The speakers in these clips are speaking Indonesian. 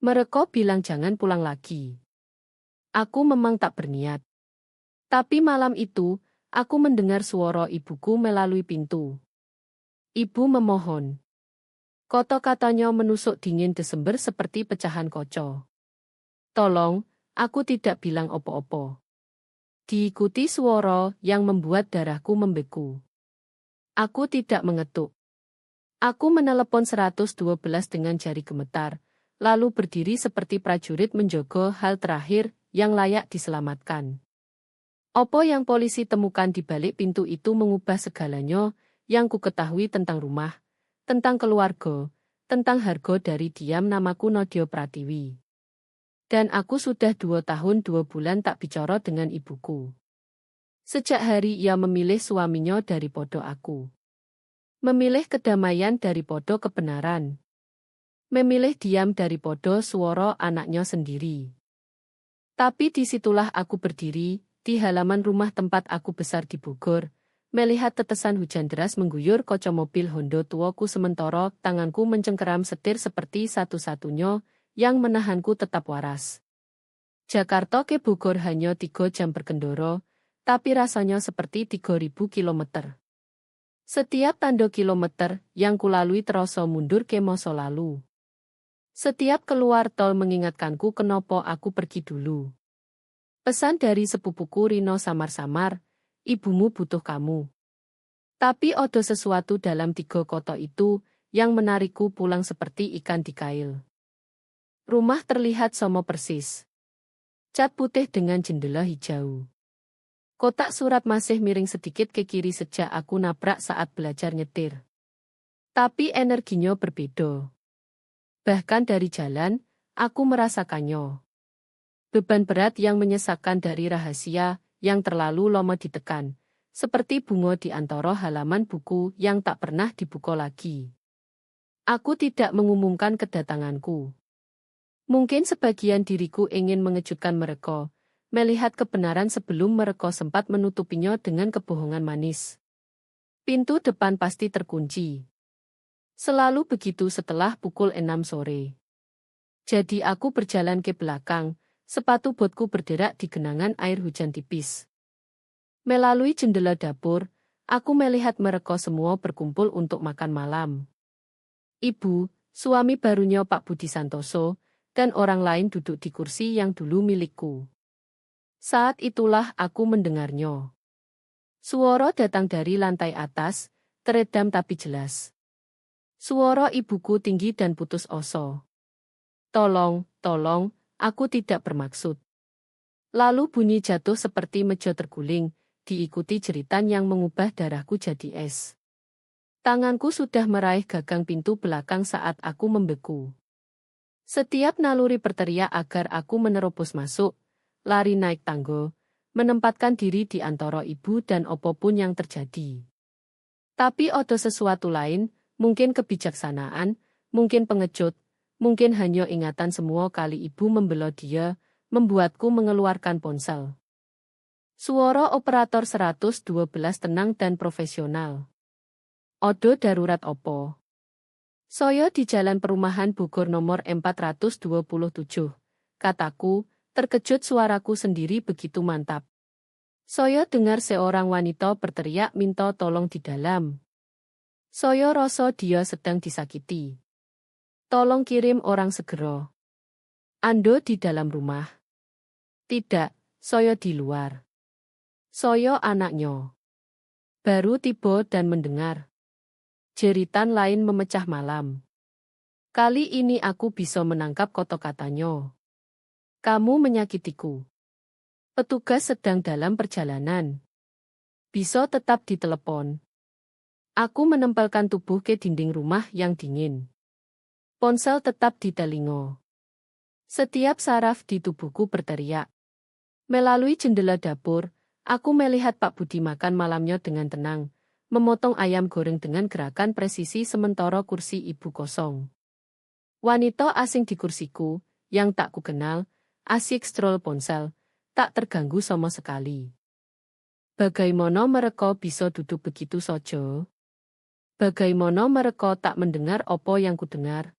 Mereka bilang jangan pulang lagi. Aku memang tak berniat. Tapi malam itu, aku mendengar suara ibuku melalui pintu. Ibu memohon. Kata-katanya menusuk dingin Desember seperti pecahan kaca. Tolong, aku tidak bilang opo-opo. Diikuti suara yang membuat darahku membeku. Aku tidak mengetuk. Aku menelepon 112 dengan jari gemetar, lalu berdiri seperti prajurit menjaga hal terakhir yang layak diselamatkan. Apa yang polisi temukan di balik pintu itu mengubah segalanya yang ku ketahui tentang rumah, tentang keluarga, tentang harga dari diam. Namaku Nadia Pratiwi. Dan aku sudah 2 tahun 2 bulan tak bicara dengan ibuku. Sejak hari ia memilih suaminya daripada aku. Memilih kedamaian daripada kebenaran. Memilih diam daripada suara anaknya sendiri. Tapi disitulah aku berdiri, di halaman rumah tempat aku besar di Bogor, melihat tetesan hujan deras mengguyur kaca mobil Honda tuaku sementara tanganku mencengkeram setir seperti satu-satunya yang menahanku tetap waras. Jakarta ke Bogor hanya 3 jam berkendara, tapi rasanya seperti 3.000 kilometer. Setiap tanda kilometer yang kulalui terasa mundur ke masa lalu. Setiap keluar tol mengingatkanku kenapa aku pergi dulu. Pesan dari sepupuku Rino samar-samar, ibumu butuh kamu. Tapi ada sesuatu dalam 3 kota itu yang menarikku pulang seperti ikan di kail. Rumah terlihat sama persis. Cat putih dengan jendela hijau. Kotak surat masih miring sedikit ke kiri sejak aku nabrak saat belajar nyetir. Tapi energinya berbeda. Bahkan dari jalan, aku merasakannya. Beban berat yang menyesakkan dari rahasia yang terlalu lama ditekan, seperti bunga di antara halaman buku yang tak pernah dibuka lagi. Aku tidak mengumumkan kedatanganku. Mungkin sebagian diriku ingin mengejutkan mereka, melihat kebenaran sebelum mereka sempat menutupinya dengan kebohongan manis. Pintu depan pasti terkunci. Selalu begitu setelah pukul 6 sore. Jadi aku berjalan ke belakang, sepatu botku berderak di genangan air hujan tipis. Melalui jendela dapur, aku melihat mereka semua berkumpul untuk makan malam. Ibu, suami barunya Pak Budi Santoso, dan orang lain duduk di kursi yang dulu milikku. Saat itulah aku mendengarnya. Suara datang dari lantai atas, teredam tapi jelas. Suara ibuku tinggi dan putus asa. Tolong, tolong, aku tidak bermaksud. Lalu bunyi jatuh seperti meja terguling, diikuti jeritan yang mengubah darahku jadi es. Tanganku sudah meraih gagang pintu belakang saat aku membeku. Setiap naluri berteriak agar aku menerobos masuk, lari naik tangga, menempatkan diri di antara ibu dan apapun yang terjadi. Tapi ada sesuatu lain, mungkin kebijaksanaan, mungkin pengecut, mungkin hanya ingatan semua kali ibu membela dia, membuatku mengeluarkan ponsel. Suara operator 112 tenang dan profesional. Odo darurat opo? Saya di Jalan Perumahan Bogor nomor 427, kataku, terkejut suaraku sendiri begitu mantap. Saya dengar seorang wanita berteriak minta tolong di dalam. Saya rasa dia sedang disakiti. Tolong kirim orang segera. Ando di dalam rumah? Tidak, saya di luar. Saya anaknya. Baru tiba dan mendengar. Jeritan lain memecah malam. Kali ini aku bisa menangkap kata-katanya. Kamu menyakitiku. Petugas sedang dalam perjalanan. Bisa tetap ditelepon. Aku menempelkan tubuh ke dinding rumah yang dingin. Ponsel tetap di telinga. Setiap saraf di tubuhku berteriak. Melalui jendela dapur, aku melihat Pak Budi makan malamnya dengan tenang, memotong ayam goreng dengan gerakan presisi sementara kursi ibu kosong. Wanita asing di kursiku, yang tak kukenal, asyik scroll ponsel, tak terganggu sama sekali. Bagaimana mereka bisa duduk begitu saja? Bagaimana mereka tak mendengar apa yang kudengar?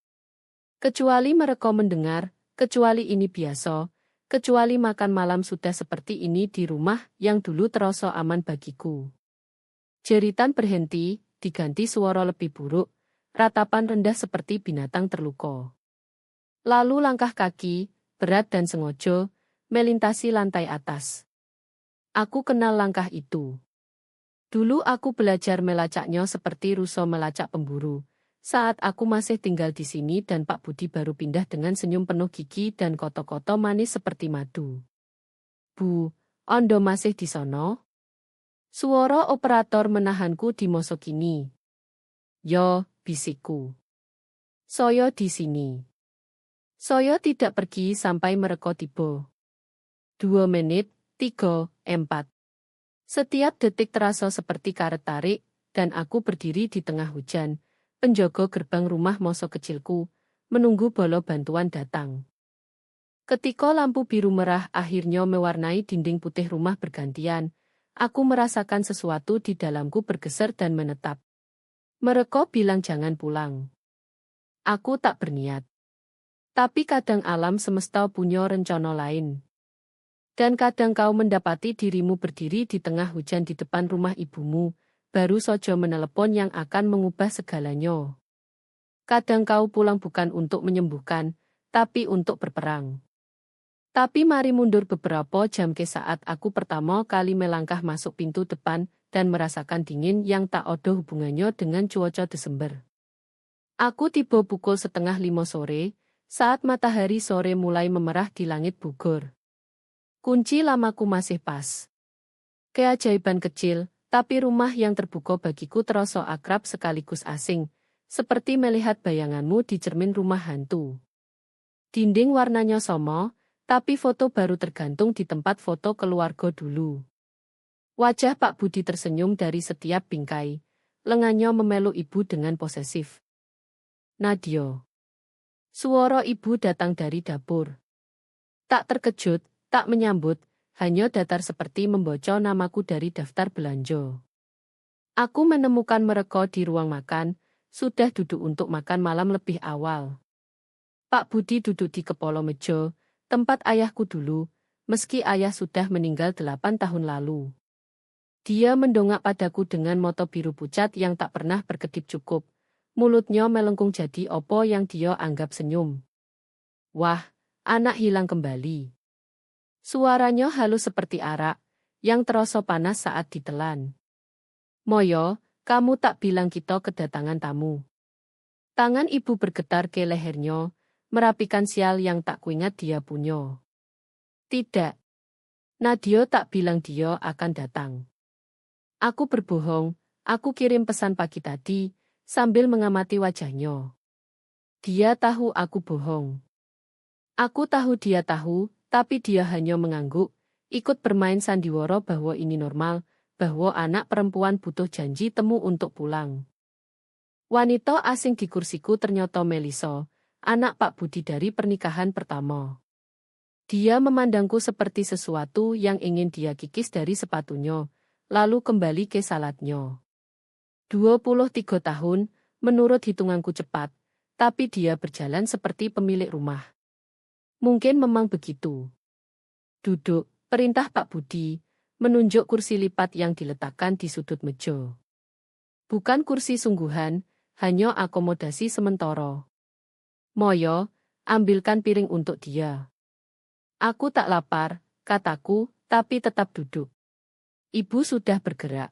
Kecuali mereka mendengar, kecuali ini biasa, kecuali makan malam sudah seperti ini di rumah yang dulu terasa aman bagiku. Jeritan berhenti, diganti suara lebih buruk, ratapan rendah seperti binatang terluka. Lalu langkah kaki, berat dan sengaja, melintasi lantai atas. Aku kenal langkah itu. Dulu aku belajar melacaknya seperti rusa melacak pemburu. Saat aku masih tinggal di sini dan Pak Budi baru pindah dengan senyum penuh gigi dan koto-koto manis seperti madu. Bu, Ondo masih di sono? Suara operator menahanku di masa kini. Yo, bisikku. Soyo di sini. Soyo tidak pergi sampai mereka tiba. 2 menit, 3, 4. Setiap detik terasa seperti karet tarik, dan aku berdiri di tengah hujan, penjaga gerbang rumah masa kecilku, menunggu bola bantuan datang. Ketika lampu biru merah akhirnya mewarnai dinding putih rumah bergantian, aku merasakan sesuatu di dalamku bergeser dan menetap. Mereka bilang jangan pulang. Aku tak berniat. Tapi kadang alam semesta punya rencana lain. Dan kadang kau mendapati dirimu berdiri di tengah hujan di depan rumah ibumu, baru saja menelepon yang akan mengubah segalanya. Kadang kau pulang bukan untuk menyembuhkan, tapi untuk berperang. Tapi mari mundur beberapa jam ke saat aku pertama kali melangkah masuk pintu depan dan merasakan dingin yang tak ada hubungannya dengan cuaca Desember. Aku tiba pukul 4:30 sore, saat matahari sore mulai memerah di langit Bogor. Kunci lamaku masih pas. Keajaiban kecil, tapi rumah yang terbuka bagiku terasa akrab sekaligus asing, seperti melihat bayanganmu di cermin rumah hantu. Dinding warnanya sama, tapi foto baru tergantung di tempat foto keluarga dulu. Wajah Pak Budi tersenyum dari setiap bingkai, lengannya memeluk ibu dengan posesif. Nadia. Suara ibu datang dari dapur. Tak terkejut, tak menyambut, hanya datar seperti membaca namaku dari daftar belanja. Aku menemukan mereka di ruang makan, sudah duduk untuk makan malam lebih awal. Pak Budi duduk di kepala meja, tempat ayahku dulu, meski ayah sudah meninggal 8 tahun lalu. Dia mendongak padaku dengan mata biru pucat yang tak pernah berkedip cukup, mulutnya melengkung jadi opo yang dia anggap senyum. Wah, anak hilang kembali. Suaranya halus seperti arak, yang terasa panas saat ditelan. Moyo, kamu tak bilang kita kedatangan tamu. Tangan ibu bergetar ke lehernya, merapikan sial yang tak kuingat dia punya. Tidak. Nadia tak bilang dia akan datang. Aku berbohong, aku kirim pesan pagi tadi, sambil mengamati wajahnya. Dia tahu aku bohong. Aku tahu dia tahu, tapi dia hanya mengangguk, ikut bermain sandiwara bahwa ini normal, bahwa anak perempuan butuh janji temu untuk pulang. Wanita asing di kursiku ternyata Melisa, anak Pak Budi dari pernikahan pertama. Dia memandangku seperti sesuatu yang ingin dia kikis dari sepatunya, lalu kembali ke saladnya. 23 tahun, menurut hitunganku cepat, tapi dia berjalan seperti pemilik rumah. Mungkin memang begitu. Duduk, perintah Pak Budi, menunjuk kursi lipat yang diletakkan di sudut meja. Bukan kursi sungguhan, hanya akomodasi sementara. Moyo, ambilkan piring untuk dia. Aku tak lapar, kataku, tapi tetap duduk. Ibu sudah bergerak.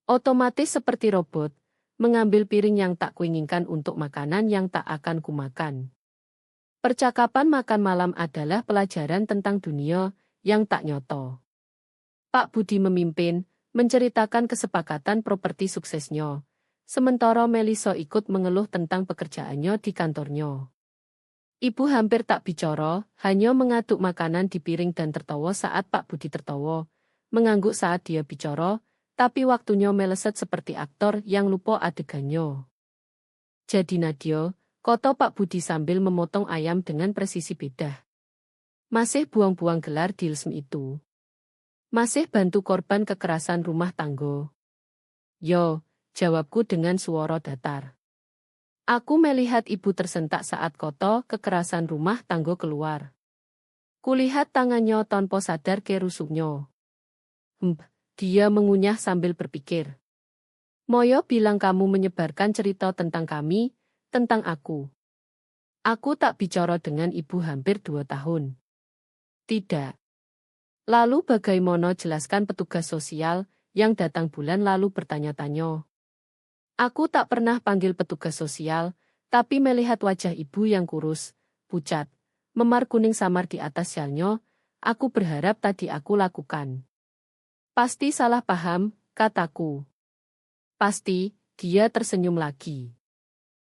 Otomatis seperti robot, mengambil piring yang tak kuinginkan untuk makanan yang tak akan kumakan. Percakapan makan malam adalah pelajaran tentang dunia yang tak nyata. Pak Budi memimpin, menceritakan kesepakatan properti suksesnya, sementara Melisa ikut mengeluh tentang pekerjaannya di kantornya. Ibu hampir tak bicara, hanya mengaduk makanan di piring dan tertawa saat Pak Budi tertawa, mengangguk saat dia bicara, tapi waktunya meleset seperti aktor yang lupa adegannya. Jadi Nadia, kata Pak Budi sambil memotong ayam dengan presisi bedah. Masih buang-buang gelar Dilsem itu. Masih bantu korban kekerasan rumah tangga. Yo, jawabku dengan suara datar. Aku melihat ibu tersentak saat koto kekerasan rumah tangga keluar. Kulihat tangannya tanpa sadar ke rusuknya. Dia mengunyah sambil berpikir. Moyo bilang kamu menyebarkan cerita tentang kami, tentang aku. Aku tak bicara dengan ibu hampir 2 tahun. Tidak. Lalu bagaimana jelaskan petugas sosial yang datang bulan lalu bertanya-tanya. Aku tak pernah panggil petugas sosial, tapi melihat wajah ibu yang kurus, pucat, memar kuning samar di atas syalnya, aku berharap tadi aku lakukan. Pasti salah paham, kataku. Pasti, dia tersenyum lagi.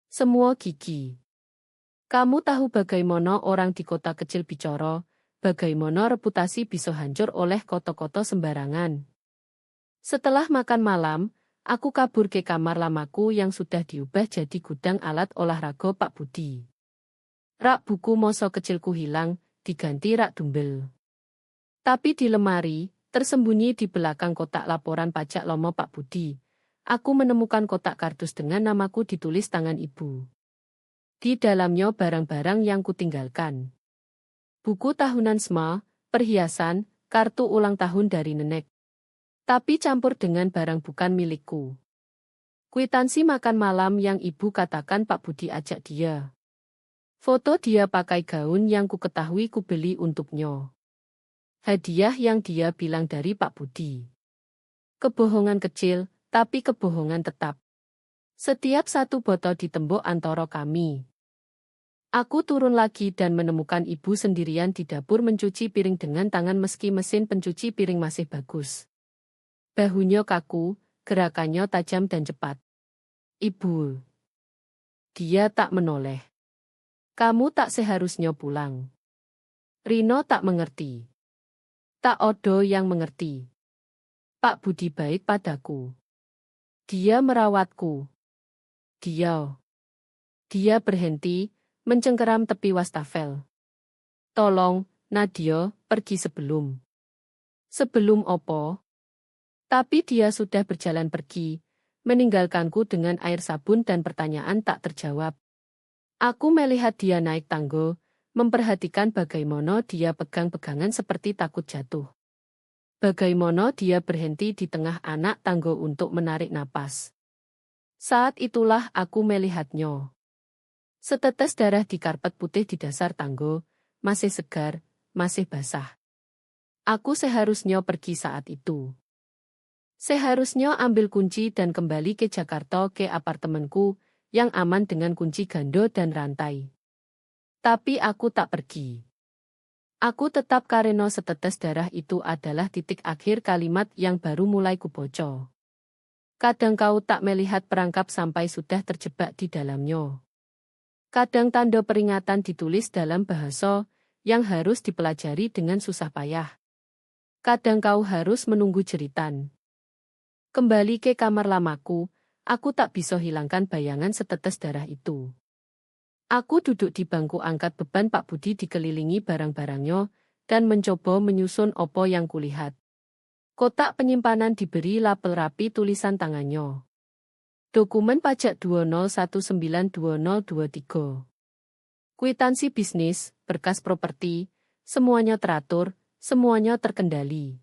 Semua gigi. Kamu tahu bagaimana orang di kota kecil bicara, bagaimana reputasi bisa hancur oleh koto-koto sembarangan. Setelah makan malam, aku kabur ke kamar lamaku yang sudah diubah jadi gudang alat olahraga Pak Budi. Rak buku masa kecilku hilang, diganti rak dumbel. Tapi di lemari, tersembunyi di belakang kotak laporan pajak Lomo Pak Budi, aku menemukan kotak kardus dengan namaku ditulis tangan ibu. Di dalamnya barang-barang yang kutinggalkan. Buku tahunan SMA, perhiasan, kartu ulang tahun dari nenek. Tapi campur dengan barang bukan milikku. Kwitansi makan malam yang ibu katakan Pak Budi ajak dia. Foto dia pakai gaun yang ku ketahui ku beli untuknya. Hadiah yang dia bilang dari Pak Budi. Kebohongan kecil, tapi kebohongan tetap. Setiap satu botol di tembok antara kami. Aku turun lagi dan menemukan ibu sendirian di dapur mencuci piring dengan tangan meski mesin pencuci piring masih bagus. Bahunya kaku, gerakannya tajam dan cepat. Ibu. Dia tak menoleh. Kamu tak seharusnya pulang. Rino tak mengerti. Tak ada yang mengerti. Pak Budi baik padaku. Dia merawatku. Dia berhenti, mencengkeram tepi wastafel. Tolong, Nadia, pergi sebelum. Sebelum opo? Tapi dia sudah berjalan pergi, meninggalkanku dengan air sabun dan pertanyaan tak terjawab. Aku melihat dia naik tangga, memperhatikan bagaimana dia pegang-pegangan seperti takut jatuh. Bagaimana dia berhenti di tengah anak tangga untuk menarik napas. Saat itulah aku melihatnya. Setetes darah di karpet putih di dasar tangga, masih segar, masih basah. Aku seharusnya pergi saat itu. Seharusnya ambil kunci dan kembali ke Jakarta ke apartemenku, yang aman dengan kunci gando dan rantai. Tapi aku tak pergi. Aku tetap karena setetes darah itu adalah titik akhir kalimat yang baru mulai kubaca. Kadang kau tak melihat perangkap sampai sudah terjebak di dalamnya. Kadang tanda peringatan ditulis dalam bahasa yang harus dipelajari dengan susah payah. Kadang kau harus menunggu jeritan. Kembali ke kamar lamaku, aku tak bisa hilangkan bayangan setetes darah itu. Aku duduk di bangku angkat beban Pak Budi dikelilingi barang-barangnya dan mencoba menyusun apa yang kulihat. Kotak penyimpanan diberi label rapi tulisan tangannya. Dokumen pajak 201920023. Kwitansi bisnis, berkas properti, semuanya teratur, semuanya terkendali.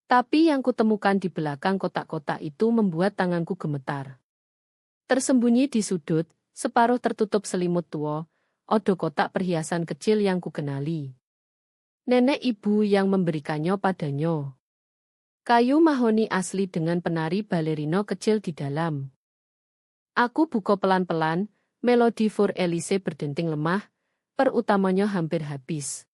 Tapi yang kutemukan di belakang kotak-kotak itu membuat tanganku gemetar. Tersembunyi di sudut, separuh tertutup selimut tua, ada kotak perhiasan kecil yang kukenali. Nenek ibu yang memberikannya padanya. Kayu mahoni asli dengan penari balerino kecil di dalam. Aku buka pelan-pelan, melodi For Elise berdenting lemah, perutamanya hampir habis.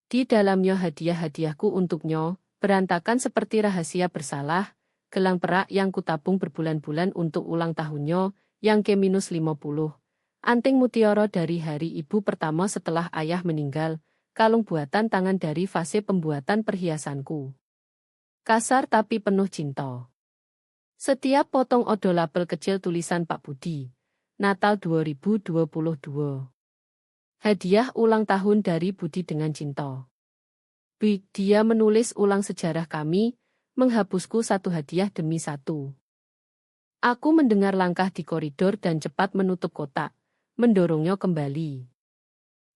Di dalamnya hadiah-hadiahku untuknya, berantakan seperti rahasia bersalah, gelang perak yang kutabung berbulan-bulan untuk ulang tahunnya, yang ke-50, anting mutiara dari hari ibu pertama setelah ayah meninggal, kalung buatan tangan dari fase pembuatan perhiasanku. Kasar tapi penuh cinta. Setiap potong ada label kecil tulisan Pak Budi. Natal 2022. Hadiah ulang tahun dari Budi dengan cinta. Dia menulis ulang sejarah kami, menghapusku satu hadiah demi satu. Aku mendengar langkah di koridor dan cepat menutup kotak, mendorongnya kembali.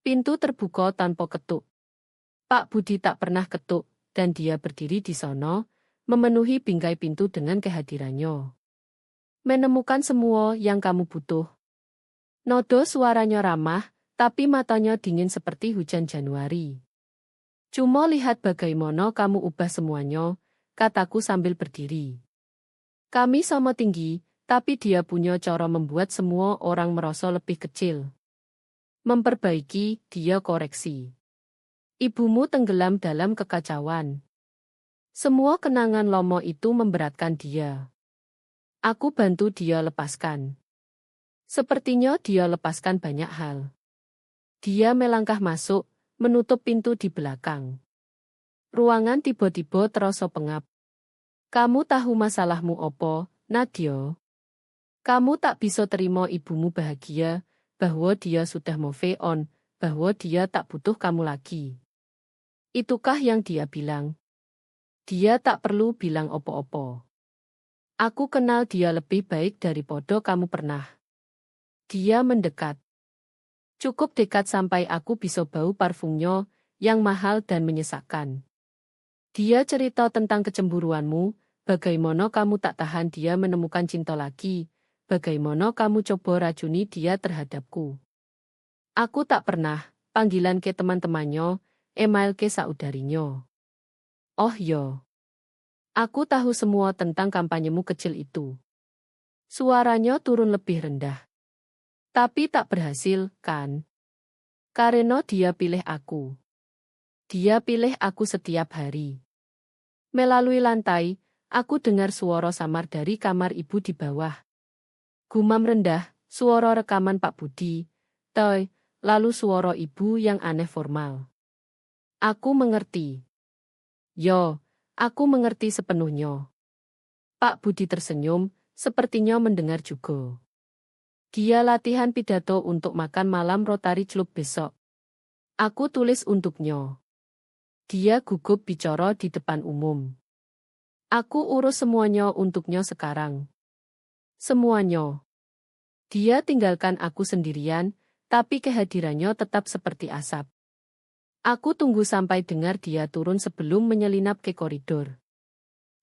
Pintu terbuka tanpa ketuk. Pak Budi tak pernah ketuk, dan dia berdiri di sono, memenuhi bingkai pintu dengan kehadirannya. Menemukan semua yang kamu butuh. Nodo suaranya ramah, tapi matanya dingin seperti hujan Januari. Cuma lihat bagaimana kamu ubah semuanya, kataku sambil berdiri. Kami sama tinggi, tapi dia punya cara membuat semua orang merasa lebih kecil. Memperbaiki, dia koreksi. Ibumu tenggelam dalam kekacauan. Semua kenangan lomo itu memberatkan dia. Aku bantu dia lepaskan. Sepertinya dia lepaskan banyak hal. Dia melangkah masuk, menutup pintu di belakang. Ruangan tiba-tiba terasa pengap. Kamu tahu masalahmu opo, Nadia? Kamu tak bisa terima ibumu bahagia, bahwa dia sudah move on, bahwa dia tak butuh kamu lagi. Itukah yang dia bilang? Dia tak perlu bilang opo-opo. Aku kenal dia lebih baik daripada kamu pernah. Dia mendekat. Cukup dekat sampai aku bisa bau parfumnya, yang mahal dan menyesakkan. Dia cerita tentang kecemburuanmu, bagaimana kamu tak tahan dia menemukan cinta lagi, bagaimana kamu coba racuni dia terhadapku. Aku tak pernah, panggilan ke teman-temannya, email ke saudarinya. Oh yo. Aku tahu semua tentang kampanyemu kecil itu. Suaranya turun lebih rendah. Tapi tak berhasil, kan? Karena dia pilih aku. Dia pilih aku setiap hari. Melalui lantai, aku dengar suara samar dari kamar ibu di bawah. Gumam rendah, suara rekaman Pak Budi, Toy, lalu suara ibu yang aneh formal. Aku mengerti. Yo, aku mengerti sepenuhnya. Pak Budi tersenyum, sepertinya mendengar juga. Dia latihan pidato untuk makan malam Rotary Club besok. Aku tulis untuknya. Dia gugup bicara di depan umum. Aku urus semuanya untuknya sekarang. Semuanya. Dia tinggalkan aku sendirian, tapi kehadirannya tetap seperti asap. Aku tunggu sampai dengar dia turun sebelum menyelinap ke koridor.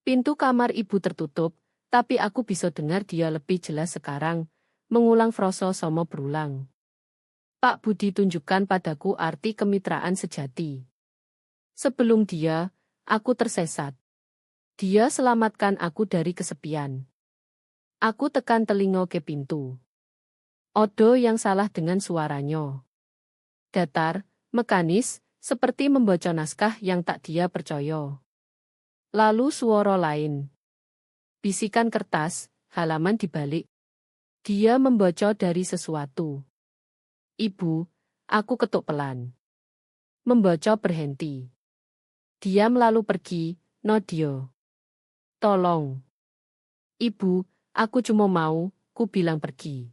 Pintu kamar ibu tertutup, tapi aku bisa dengar dia lebih jelas sekarang, mengulang frasa sama berulang. Pak Budi tunjukkan padaku arti kemitraan sejati. Sebelum dia, aku tersesat. Dia selamatkan aku dari kesepian. Aku tekan telinga ke pintu. Odo yang salah dengan suaranya. Datar, mekanis, seperti membaca naskah yang tak dia percaya. Lalu suara lain. Bisikan kertas, halaman dibalik. Dia membaca dari sesuatu. Ibu, aku ketuk pelan. Membaca berhenti. Diam lalu pergi, Nadia. Tolong. Ibu, aku cuma mau, ku bilang pergi.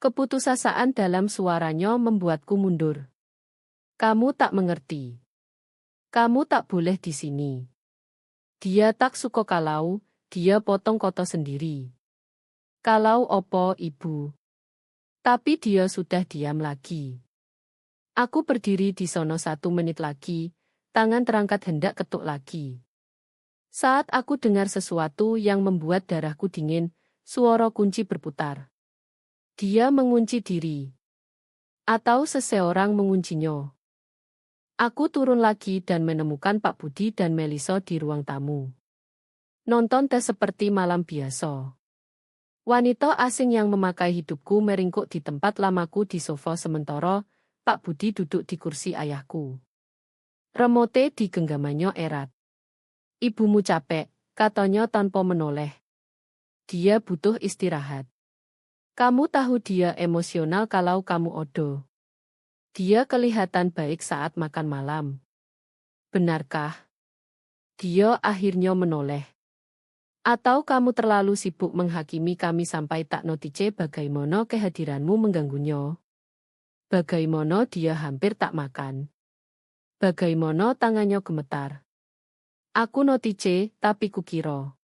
Keputusasaan dalam suaranya membuatku mundur. Kamu tak mengerti. Kamu tak boleh di sini. Dia tak suka kalau, dia potong koto sendiri. Kalau opo, ibu. Tapi dia sudah diam lagi. Aku berdiri di sono 1 menit lagi, tangan terangkat hendak ketuk lagi. Saat aku dengar sesuatu yang membuat darahku dingin, suara kunci berputar. Dia mengunci diri. Atau seseorang menguncinya. Aku turun lagi dan menemukan Pak Budi dan Melisa di ruang tamu. Nonton tes seperti malam biasa. Wanita asing yang memakai hidupku meringkuk di tempat lamaku di sofa sementara Pak Budi duduk di kursi ayahku. Remote di genggamannya erat. Ibumu capek, katanya tanpa menoleh. Dia butuh istirahat. Kamu tahu dia emosional kalau kamu odo. Dia kelihatan baik saat makan malam. Benarkah? Dia akhirnya menoleh. Atau kamu terlalu sibuk menghakimi kami sampai tak notice bagaimana kehadiranmu mengganggunya? Bagaimana dia hampir tak makan? Bagaimana tangannya gemetar? Aku notice, tapi kukira.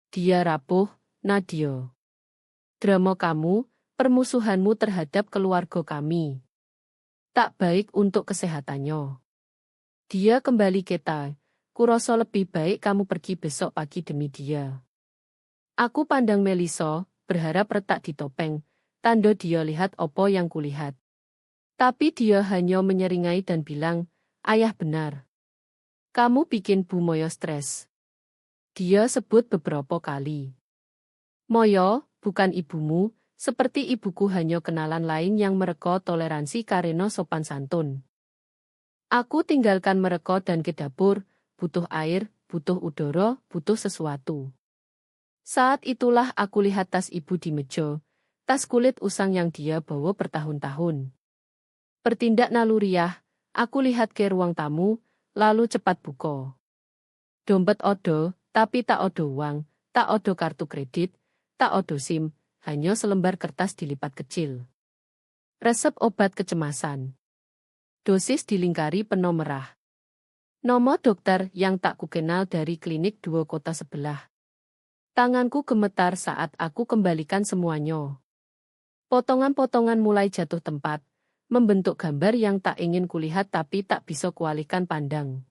Dia rapuh, Nadia. Drama kamu, permusuhanmu terhadap keluarga kami. Tak baik untuk kesehatannya. Dia kembali keta. Kurasa lebih baik kamu pergi besok pagi demi dia. Aku pandang Melisa, berharap retak di topeng, tanda dia lihat apa yang kulihat. Tapi dia hanya menyeringai dan bilang, ayah benar. Kamu bikin Bu Moyo stres. Dia sebut beberapa kali. Moyo, bukan ibumu, seperti ibuku hanya kenalan lain yang mereka toleransi karena sopan santun. Aku tinggalkan mereka dan ke dapur, butuh air, butuh udara, butuh sesuatu. Saat itulah aku lihat tas ibu di meja, tas kulit usang yang dia bawa bertahun-tahun. Bertindak naluriah, aku lihat ke ruang tamu, lalu cepat buka. Dompet odo, tapi tak odo uang, tak odo kartu kredit, tak odo SIM, hanya selembar kertas dilipat kecil. Resep obat kecemasan. Dosis dilingkari penuh merah. Nomor dokter yang tak kukenal dari klinik 2 kota sebelah. Tanganku gemetar saat aku kembalikan semuanya. Potongan-potongan mulai jatuh tempat, membentuk gambar yang tak ingin kulihat tapi tak bisa kualihkan pandang.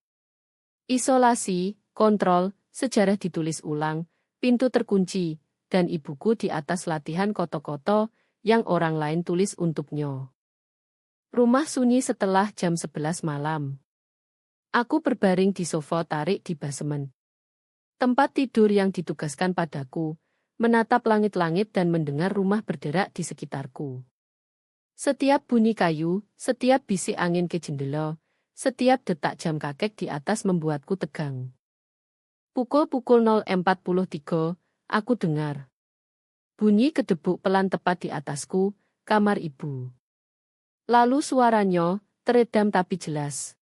Isolasi, kontrol, sejarah ditulis ulang, pintu terkunci, dan ibuku di atas latihan koto-koto yang orang lain tulis untuknya. Rumah sunyi setelah jam 11 malam. Aku berbaring di sofa tarik di basemen. Tempat tidur yang ditugaskan padaku, menatap langit-langit dan mendengar rumah berderak di sekitarku. Setiap bunyi kayu, setiap bisik angin ke jendela, setiap detak jam kakek di atas membuatku tegang. Pukul 0:43, aku dengar. Bunyi kedebuk pelan tepat di atasku, kamar ibu. Lalu suaranya, teredam tapi jelas.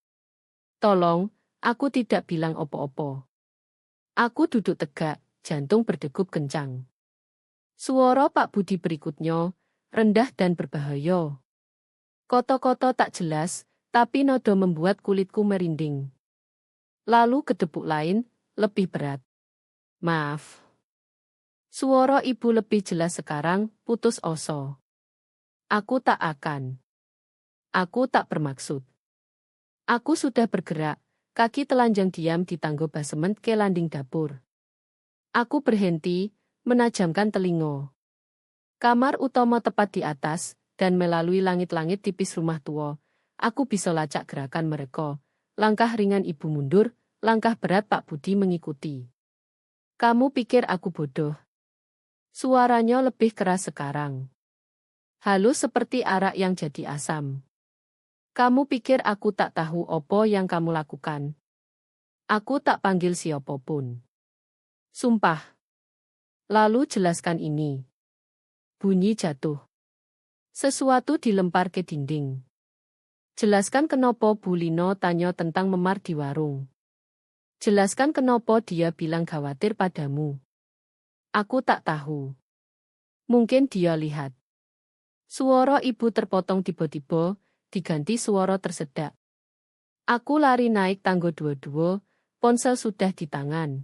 Tolong, aku tidak bilang opo-opo. Aku duduk tegak, jantung berdegup kencang. Suara Pak Budi berikutnya, rendah dan berbahaya. Koto-koto tak jelas, tapi nada membuat kulitku merinding. Lalu kedebuk lain, lebih berat. Maaf. Suara ibu lebih jelas sekarang, putus asa. Aku tak akan. Aku tak bermaksud. Aku sudah bergerak, kaki telanjang diam di tangga basemen ke landing dapur. Aku berhenti, menajamkan telinga. Kamar utama tepat di atas, dan melalui langit-langit tipis rumah tua, aku bisa lacak gerakan mereka. Langkah ringan ibu mundur, langkah berat Pak Budi mengikuti. Kamu pikir aku bodoh? Suaranya lebih keras sekarang. Halus seperti arak yang jadi asam. Kamu pikir aku tak tahu apa yang kamu lakukan? Aku tak panggil siapapun. Sumpah. Lalu jelaskan ini. Bunyi jatuh. Sesuatu dilempar ke dinding. Jelaskan kenapa Bu Lino tanya tentang memar di warung. Jelaskan kenapa dia bilang khawatir padamu. Aku tak tahu. Mungkin dia lihat. Suara ibu terpotong tiba-tiba, diganti suara tersedak. Aku lari naik tangga 22, ponsel sudah di tangan.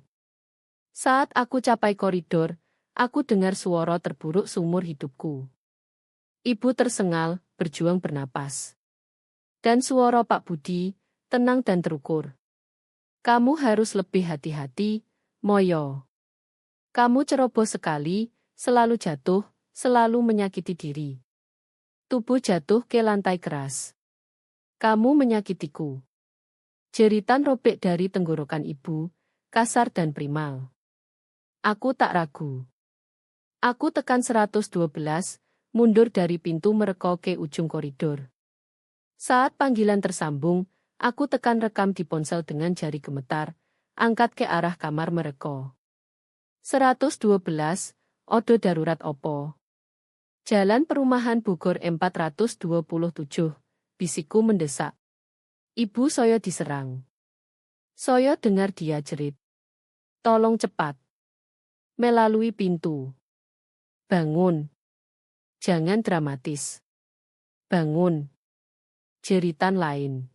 Saat aku capai koridor, aku dengar suara terburuk seumur hidupku. Ibu tersengal, berjuang bernapas. Dan suara Pak Budi, tenang dan terukur. Kamu harus lebih hati-hati, Moyo. Kamu ceroboh sekali, selalu jatuh, selalu menyakiti diri. Tubuh jatuh ke lantai keras. Kamu menyakitiku. Jeritan robek dari tenggorokan ibu, kasar dan primal. Aku tak ragu. Aku tekan 112, mundur dari pintu mereka ke ujung koridor. Saat panggilan tersambung, aku tekan rekam di ponsel dengan jari gemetar, angkat ke arah kamar mereka. 112, odo darurat opo. Jalan Perumahan Bogor 427, bisikku mendesak. Ibu saya diserang. Saya dengar dia jerit. Tolong cepat. Melalui pintu. Bangun. Jangan dramatis. Bangun. Jeritan lain.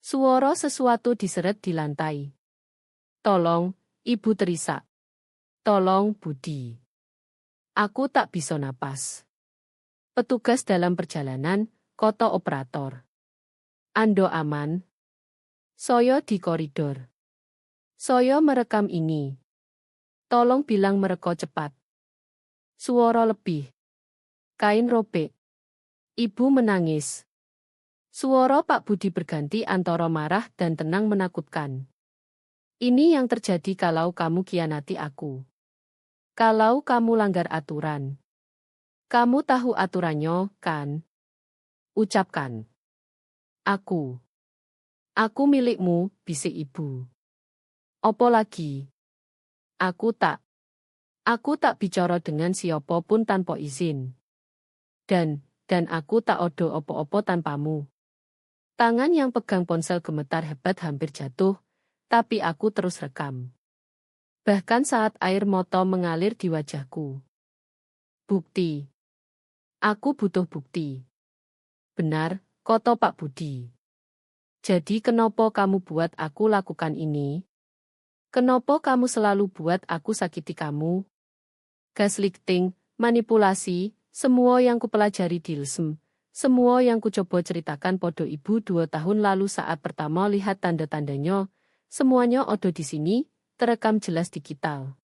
Suara sesuatu diseret di lantai. Tolong, ibu terisak. Tolong, Budi. Aku tak bisa napas. Petugas dalam perjalanan, koto operator. Ando aman? Soyo di koridor. Soyo merekam ini. Tolong bilang mereka cepat. Suara lebih. Kain robek. Ibu menangis. Suara Pak Budi berganti antara marah dan tenang menakutkan. Ini yang terjadi kalau kamu khianati aku. Kalau kamu langgar aturan. Kamu tahu aturannya, kan? Ucapkan. Aku. Aku milikmu, bisik ibu. Opo lagi? Aku tak bicara dengan siapa pun tanpa izin. Dan aku tak odo opo-opo tanpamu. Tangan yang pegang ponsel gemetar hebat hampir jatuh, tapi aku terus rekam. Bahkan saat air mata mengalir di wajahku. Bukti. Aku butuh bukti. Benar, koto Pak Budi. Jadi kenapa kamu buat aku lakukan ini? Kenapa kamu selalu buat aku sakiti kamu? Gaslighting, manipulasi, semua yang kupelajari di LSM. Semua yang ku coba ceritakan podo ibu 2 tahun lalu saat pertama lihat tanda-tandanya, semuanya odo di sini, terekam jelas digital.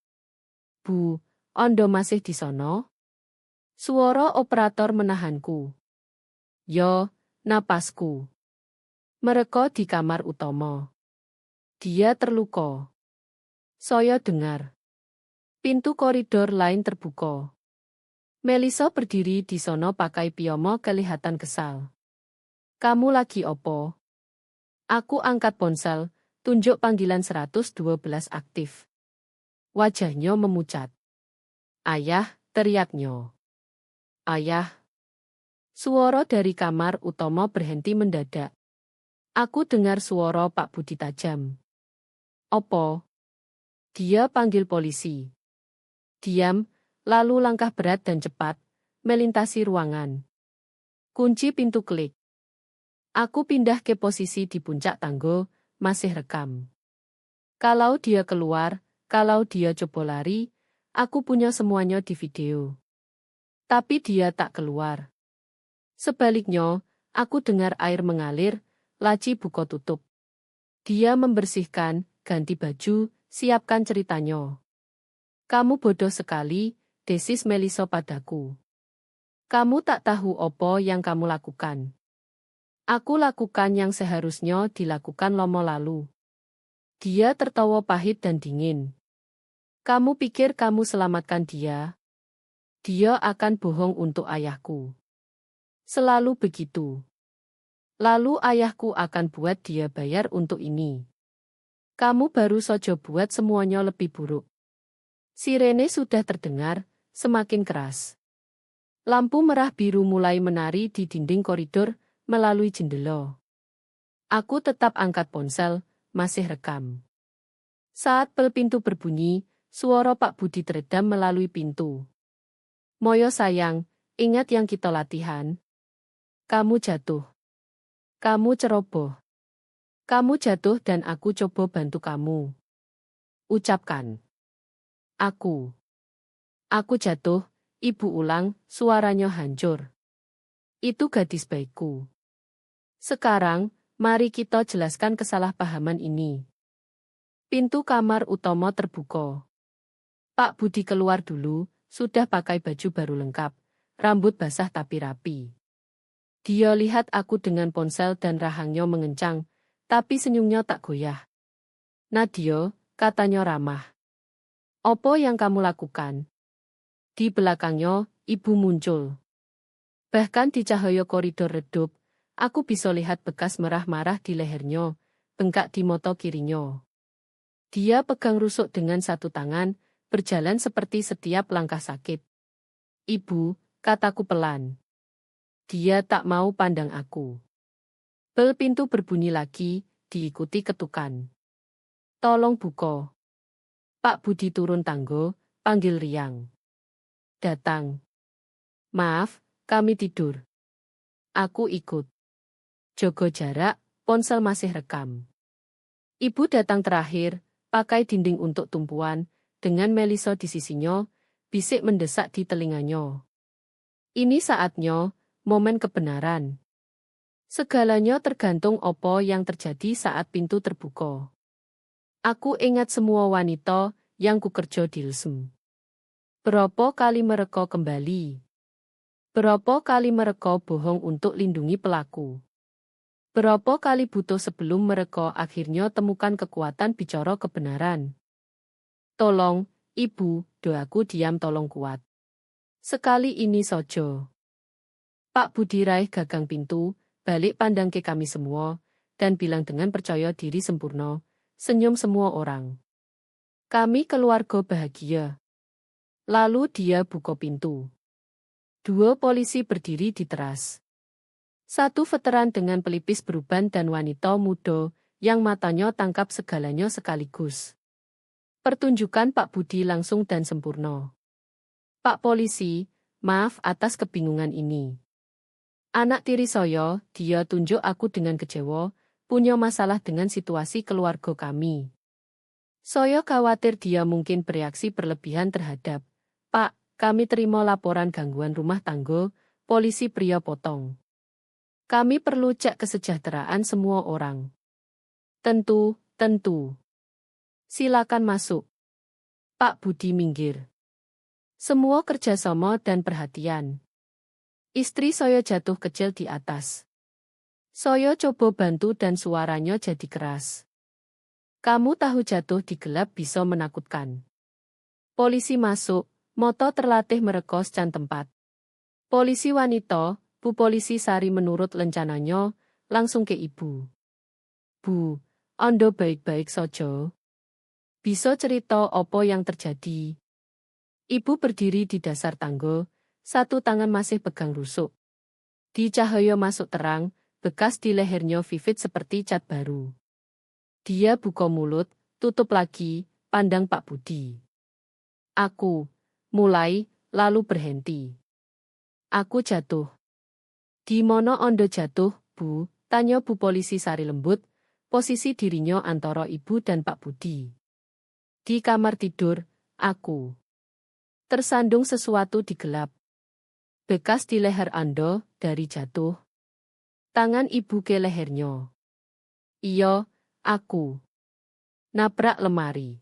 Bu, Ondo masih di sono? Suara operator menahanku. Yo, napasku. Mereka di kamar utama. Dia terluka. Saya dengar. Pintu koridor lain terbuka. Melisa berdiri di sono pakai piyama kelihatan kesal. Kamu lagi opo? Aku angkat ponsel, tunjuk panggilan 112 aktif. Wajahnya memucat. Ayah, teriaknya. Ayah. Suara dari kamar utama berhenti mendadak. Aku dengar suara Pak Budi tajam. Opo? Dia panggil polisi. Diam, lalu langkah berat dan cepat, melintasi ruangan. Kunci pintu klik. Aku pindah ke posisi di puncak tangga, masih rekam. Kalau dia keluar, kalau dia coba lari, aku punya semuanya di video. Tapi dia tak keluar. Sebaliknya, aku dengar air mengalir, laci buka tutup. Dia membersihkan, ganti baju, siapkan ceritanya. Kamu bodoh sekali, desis Melisa padaku. Kamu tak tahu apa yang kamu lakukan. Aku lakukan yang seharusnya dilakukan lama lalu. Dia tertawa pahit dan dingin. Kamu pikir kamu selamatkan dia? Dia akan bohong untuk ayahku. Selalu begitu. Lalu ayahku akan buat dia bayar untuk ini. Kamu baru saja buat semuanya lebih buruk. Sirene sudah terdengar, semakin keras. Lampu merah biru mulai menari di dinding koridor, melalui jendela. Aku tetap angkat ponsel, masih rekam. Saat bel pintu berbunyi, suara Pak Budi teredam melalui pintu. Moyo sayang, ingat yang kita latihan. Kamu jatuh. Kamu ceroboh. Kamu jatuh dan aku coba bantu kamu. Ucapkan. Aku jatuh, ibu ulang, suaranya hancur. Itu gadis baikku. Sekarang, mari kita jelaskan kesalahpahaman ini. Pintu kamar utama terbuka. Pak Budi keluar dulu, sudah pakai baju baru lengkap, rambut basah tapi rapi. Dia lihat aku dengan ponsel dan rahangnya mengencang, tapi senyumnya tak goyah. Nadia, katanya ramah. Apa yang kamu lakukan? Di belakangnya, ibu muncul. Bahkan di cahaya koridor redup, aku bisa lihat bekas merah-marah di lehernya, bengkak di mata kirinya. Dia pegang rusuk dengan satu tangan, berjalan seperti setiap langkah sakit. Ibu, kataku pelan. Dia tak mau pandang aku. Bel pintu berbunyi lagi, diikuti ketukan. Tolong buka. Pak Budi turun tangga, panggil riang. Datang. Maaf, kami tidur. Aku ikut. Jaga jarak, ponsel masih rekam. Ibu datang terakhir, pakai dinding untuk tumpuan, dengan Melisa di sisinya, bisik mendesak di telinganya. Ini saatnya, momen kebenaran. Segalanya tergantung apa yang terjadi saat pintu terbuka. Aku ingat semua wanita yang kukerja di Lesem. Berapa kali mereka kembali? Berapa kali mereka bohong untuk lindungi pelaku? Berapa kali butuh sebelum mereka akhirnya temukan kekuatan bicara kebenaran? Tolong, Ibu, doaku diam tolong kuat. Sekali ini saja. Pak Budi raih gagang pintu, balik pandang ke kami semua, dan bilang dengan percaya diri sempurna, senyum semua orang. Kami keluarga bahagia. Lalu dia buka pintu. 2 polisi berdiri di teras. 1 veteran dengan pelipis beruban dan wanita muda yang matanya tangkap segalanya sekaligus. Pertunjukan Pak Budi langsung dan sempurna. Pak polisi, maaf atas kebingungan ini. Anak tiri saya, dia tunjuk aku dengan kecewa, punya masalah dengan situasi keluarga kami. Saya khawatir dia mungkin bereaksi berlebihan terhadap. Pak, kami terima laporan gangguan rumah tangga, polisi pria potong. Kami perlu cek kesejahteraan semua orang. Tentu. Silakan masuk. Pak Budi minggir. Semua kerjasama dan perhatian. Istri saya jatuh kecil di atas. Saya coba bantu dan suaranya jadi keras. Kamu tahu jatuh di gelap bisa menakutkan. Polisi masuk, moto terlatih merekos can tempat. Polisi wanita, Bu Polisi Sari menurut rencananya, langsung ke Ibu. Bu, Anda baik-baik saja. Bisa cerita apa yang terjadi? Ibu berdiri di dasar tangga, 1 tangan masih pegang rusuk. Di cahaya masuk terang, bekas di lehernya vivid seperti cat baru. Dia buka mulut, tutup lagi, pandang Pak Budi. Aku, mulai, lalu berhenti. Aku jatuh. Di mana Anda jatuh, Bu? Tanya Bu Polisi Sari lembut, posisi dirinya antara Ibu dan Pak Budi. Di kamar tidur, aku. Tersandung sesuatu di gelap. Bekas di leher Anda, dari jatuh. Tangan Ibu ke lehernya. Iya, aku. Nabrak lemari.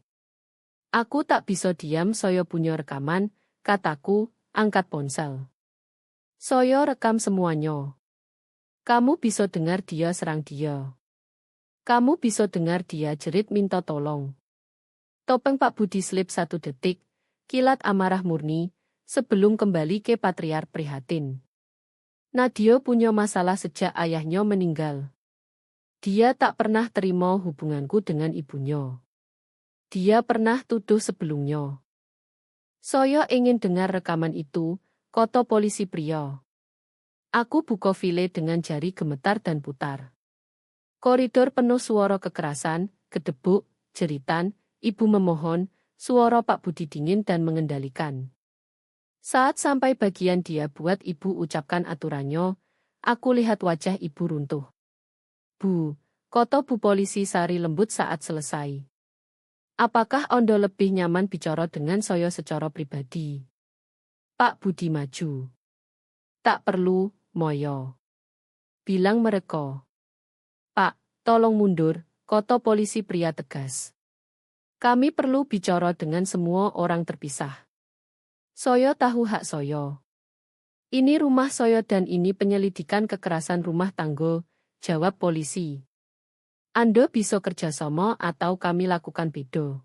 Aku tak bisa diam, saya punya rekaman, kataku, angkat ponsel. Saya rekam semuanya. Kamu bisa dengar dia serang dia. Kamu bisa dengar dia jerit minta tolong. Topeng Pak Budi selip 1 detik, kilat amarah murni, sebelum kembali ke patriar prihatin. Nadia punya masalah sejak ayahnya meninggal. Dia tak pernah terima hubunganku dengan ibunya. Dia pernah tuduh sebelumnya. Saya ingin dengar rekaman itu, kata polisi pria. Aku buka file dengan jari gemetar dan putar. Koridor penuh suara kekerasan, gedebuk, jeritan, ibu memohon, suara Pak Budi dingin dan mengendalikan. Saat sampai bagian dia buat ibu ucapkan aturannya, aku lihat wajah ibu runtuh. Bu, kata Bu Polisi Sari lembut saat selesai. Apakah Anda lebih nyaman bicara dengan saya secara pribadi? Pak Budi maju. Tak perlu, Moyo. Bilang mereka. Pak, tolong mundur, kata polisi pria tegas. Kami perlu bicara dengan semua orang terpisah. Saya tahu hak saya. Ini rumah saya dan ini penyelidikan kekerasan rumah tangga, jawab polisi. Anda bisa kerjasama atau kami lakukan beda.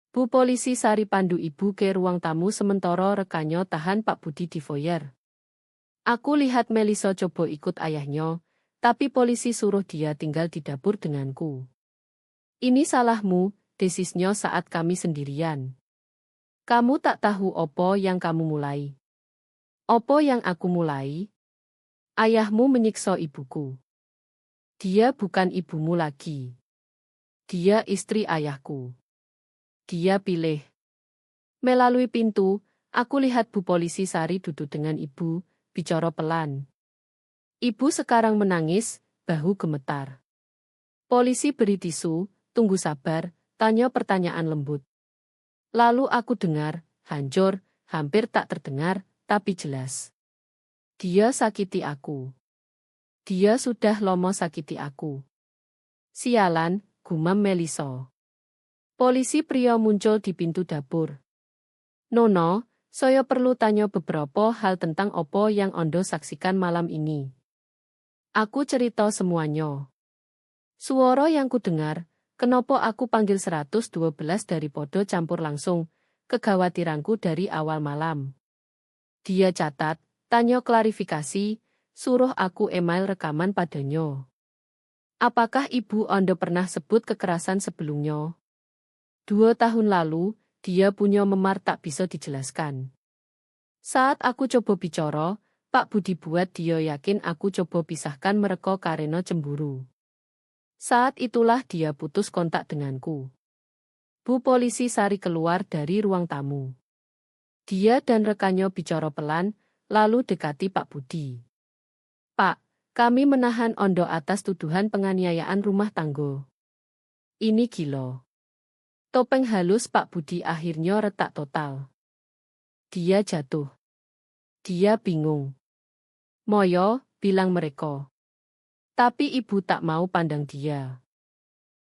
Bu Polisi Sari pandu ibu ke ruang tamu sementara rekannya tahan Pak Budi di foyer. Aku lihat Melisa coba ikut ayahnya, tapi polisi suruh dia tinggal di dapur denganku. Ini salahmu, desisnya saat kami sendirian. Kamu tak tahu apa yang kamu mulai. Apa yang aku mulai? Ayahmu menyiksa ibuku. Dia bukan ibumu lagi. Dia istri ayahku. Dia pilih. Melalui pintu, aku lihat Bu Polisi Sari duduk dengan ibu, bicara pelan. Ibu sekarang menangis, bahu gemetar. Polisi beri tisu, tunggu sabar, tanya pertanyaan lembut. Lalu aku dengar, hancur, hampir tak terdengar, tapi jelas. Dia sakiti aku. Dia sudah lomo sakiti aku. Sialan, gumam Melisa. Polisi pria muncul di pintu dapur. Nono, saya perlu tanya beberapa hal tentang opo yang Ondo saksikan malam ini. Aku cerita semuanya. Suara yang kudengar, kenapa aku panggil 112 dari podo campur langsung, kekhawatiranku dari awal malam. Dia catat, tanya klarifikasi, suruh aku email rekaman padanya. Apakah Ibu Ondo pernah sebut kekerasan sebelumnya? 2 tahun lalu, dia punya memar tak bisa dijelaskan. Saat aku coba bicara, Pak Budi buat dia yakin aku coba pisahkan mereka karena cemburu. Saat itulah dia putus kontak denganku. Bu Polisi Sari keluar dari ruang tamu. Dia dan rekannya bicara pelan, lalu dekati Pak Budi. Pak, kami menahan Ondo atas tuduhan penganiayaan rumah tangga. Ini gila. Topeng halus Pak Budi akhirnya retak total. Dia jatuh. Dia bingung. Moyo, bilang mereka. Tapi ibu tak mau pandang dia.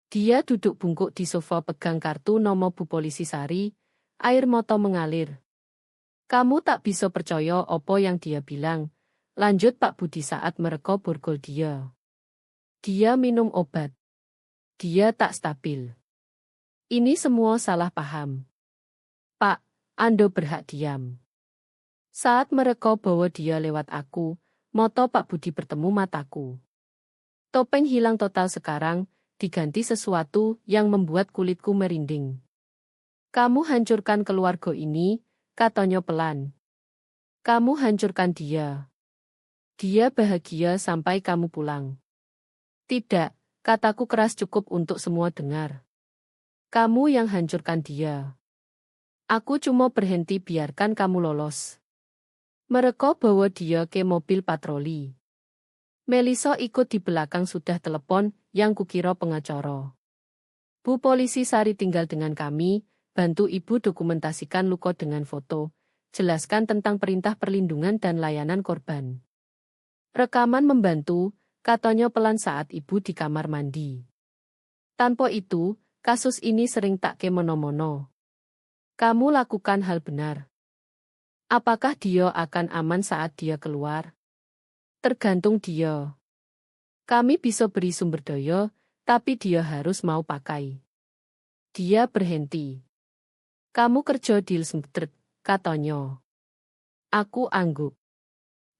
Dia duduk bungkuk di sofa pegang kartu nomor Bu Polisi Sari, air mata mengalir. Kamu tak bisa percaya apa yang dia bilang, lanjut Pak Budi saat mereka borgol dia. Dia minum obat. Dia tak stabil. Ini semua salah paham. Pak, Ando berhak diam. Saat mereka bawa dia lewat aku, mata Pak Budi bertemu mataku. Topeng hilang total sekarang, diganti sesuatu yang membuat kulitku merinding. Kamu hancurkan keluarga ini, katanya pelan. Kamu hancurkan dia. Dia bahagia sampai kamu pulang. Tidak, kataku keras cukup untuk semua dengar. Kamu yang hancurkan dia. Aku cuma berhenti biarkan kamu lolos. Mereka bawa dia ke mobil patroli. Melisa ikut di belakang sudah telepon yang kukira pengacara. Bu Polisi Sari tinggal dengan kami, bantu ibu dokumentasikan luka dengan foto, jelaskan tentang perintah perlindungan dan layanan korban. Rekaman membantu, katanya pelan saat ibu di kamar mandi. Tanpa itu, kasus ini sering tak kemono-mono. Kamu lakukan hal benar. Apakah dia akan aman saat dia keluar? Tergantung dia. Kami bisa beri sumber daya, tapi dia harus mau pakai. Dia berhenti. Kamu kerja di Lsmdrt, katanya. Aku angguk.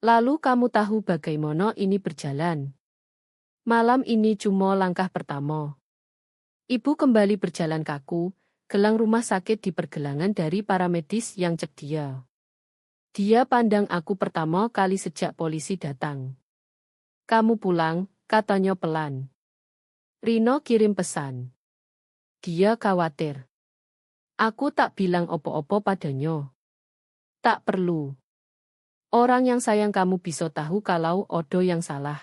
Lalu kamu tahu bagaimana ini berjalan. Malam ini cuma langkah pertama. Ibu kembali berjalan kaku, gelang rumah sakit di pergelangan dari para medis yang cek dia. Dia pandang aku pertama kali sejak polisi datang. Kamu pulang, katanya pelan. Rino kirim pesan. Dia khawatir. Aku tak bilang opo-opo padanya. Tak perlu. Orang yang sayang kamu bisa tahu kalau Odo yang salah.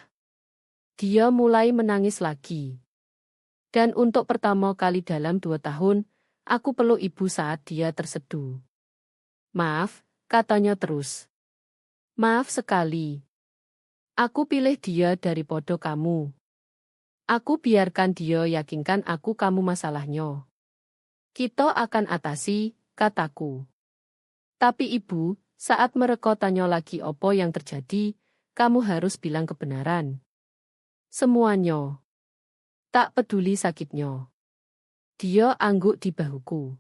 Dia mulai menangis lagi. Dan untuk pertama kali dalam 2 tahun, aku peluk ibu saat dia terseduh. Maaf, katanya terus. Maaf sekali. Aku pilih dia daripada kamu. Aku biarkan dia yakinkan aku kamu masalahnya. Kita akan atasi, kataku. Tapi ibu, saat mereka tanya lagi apa yang terjadi, kamu harus bilang kebenaran. Semuanya. Tak peduli sakitnya. Dia angguk di bahuku.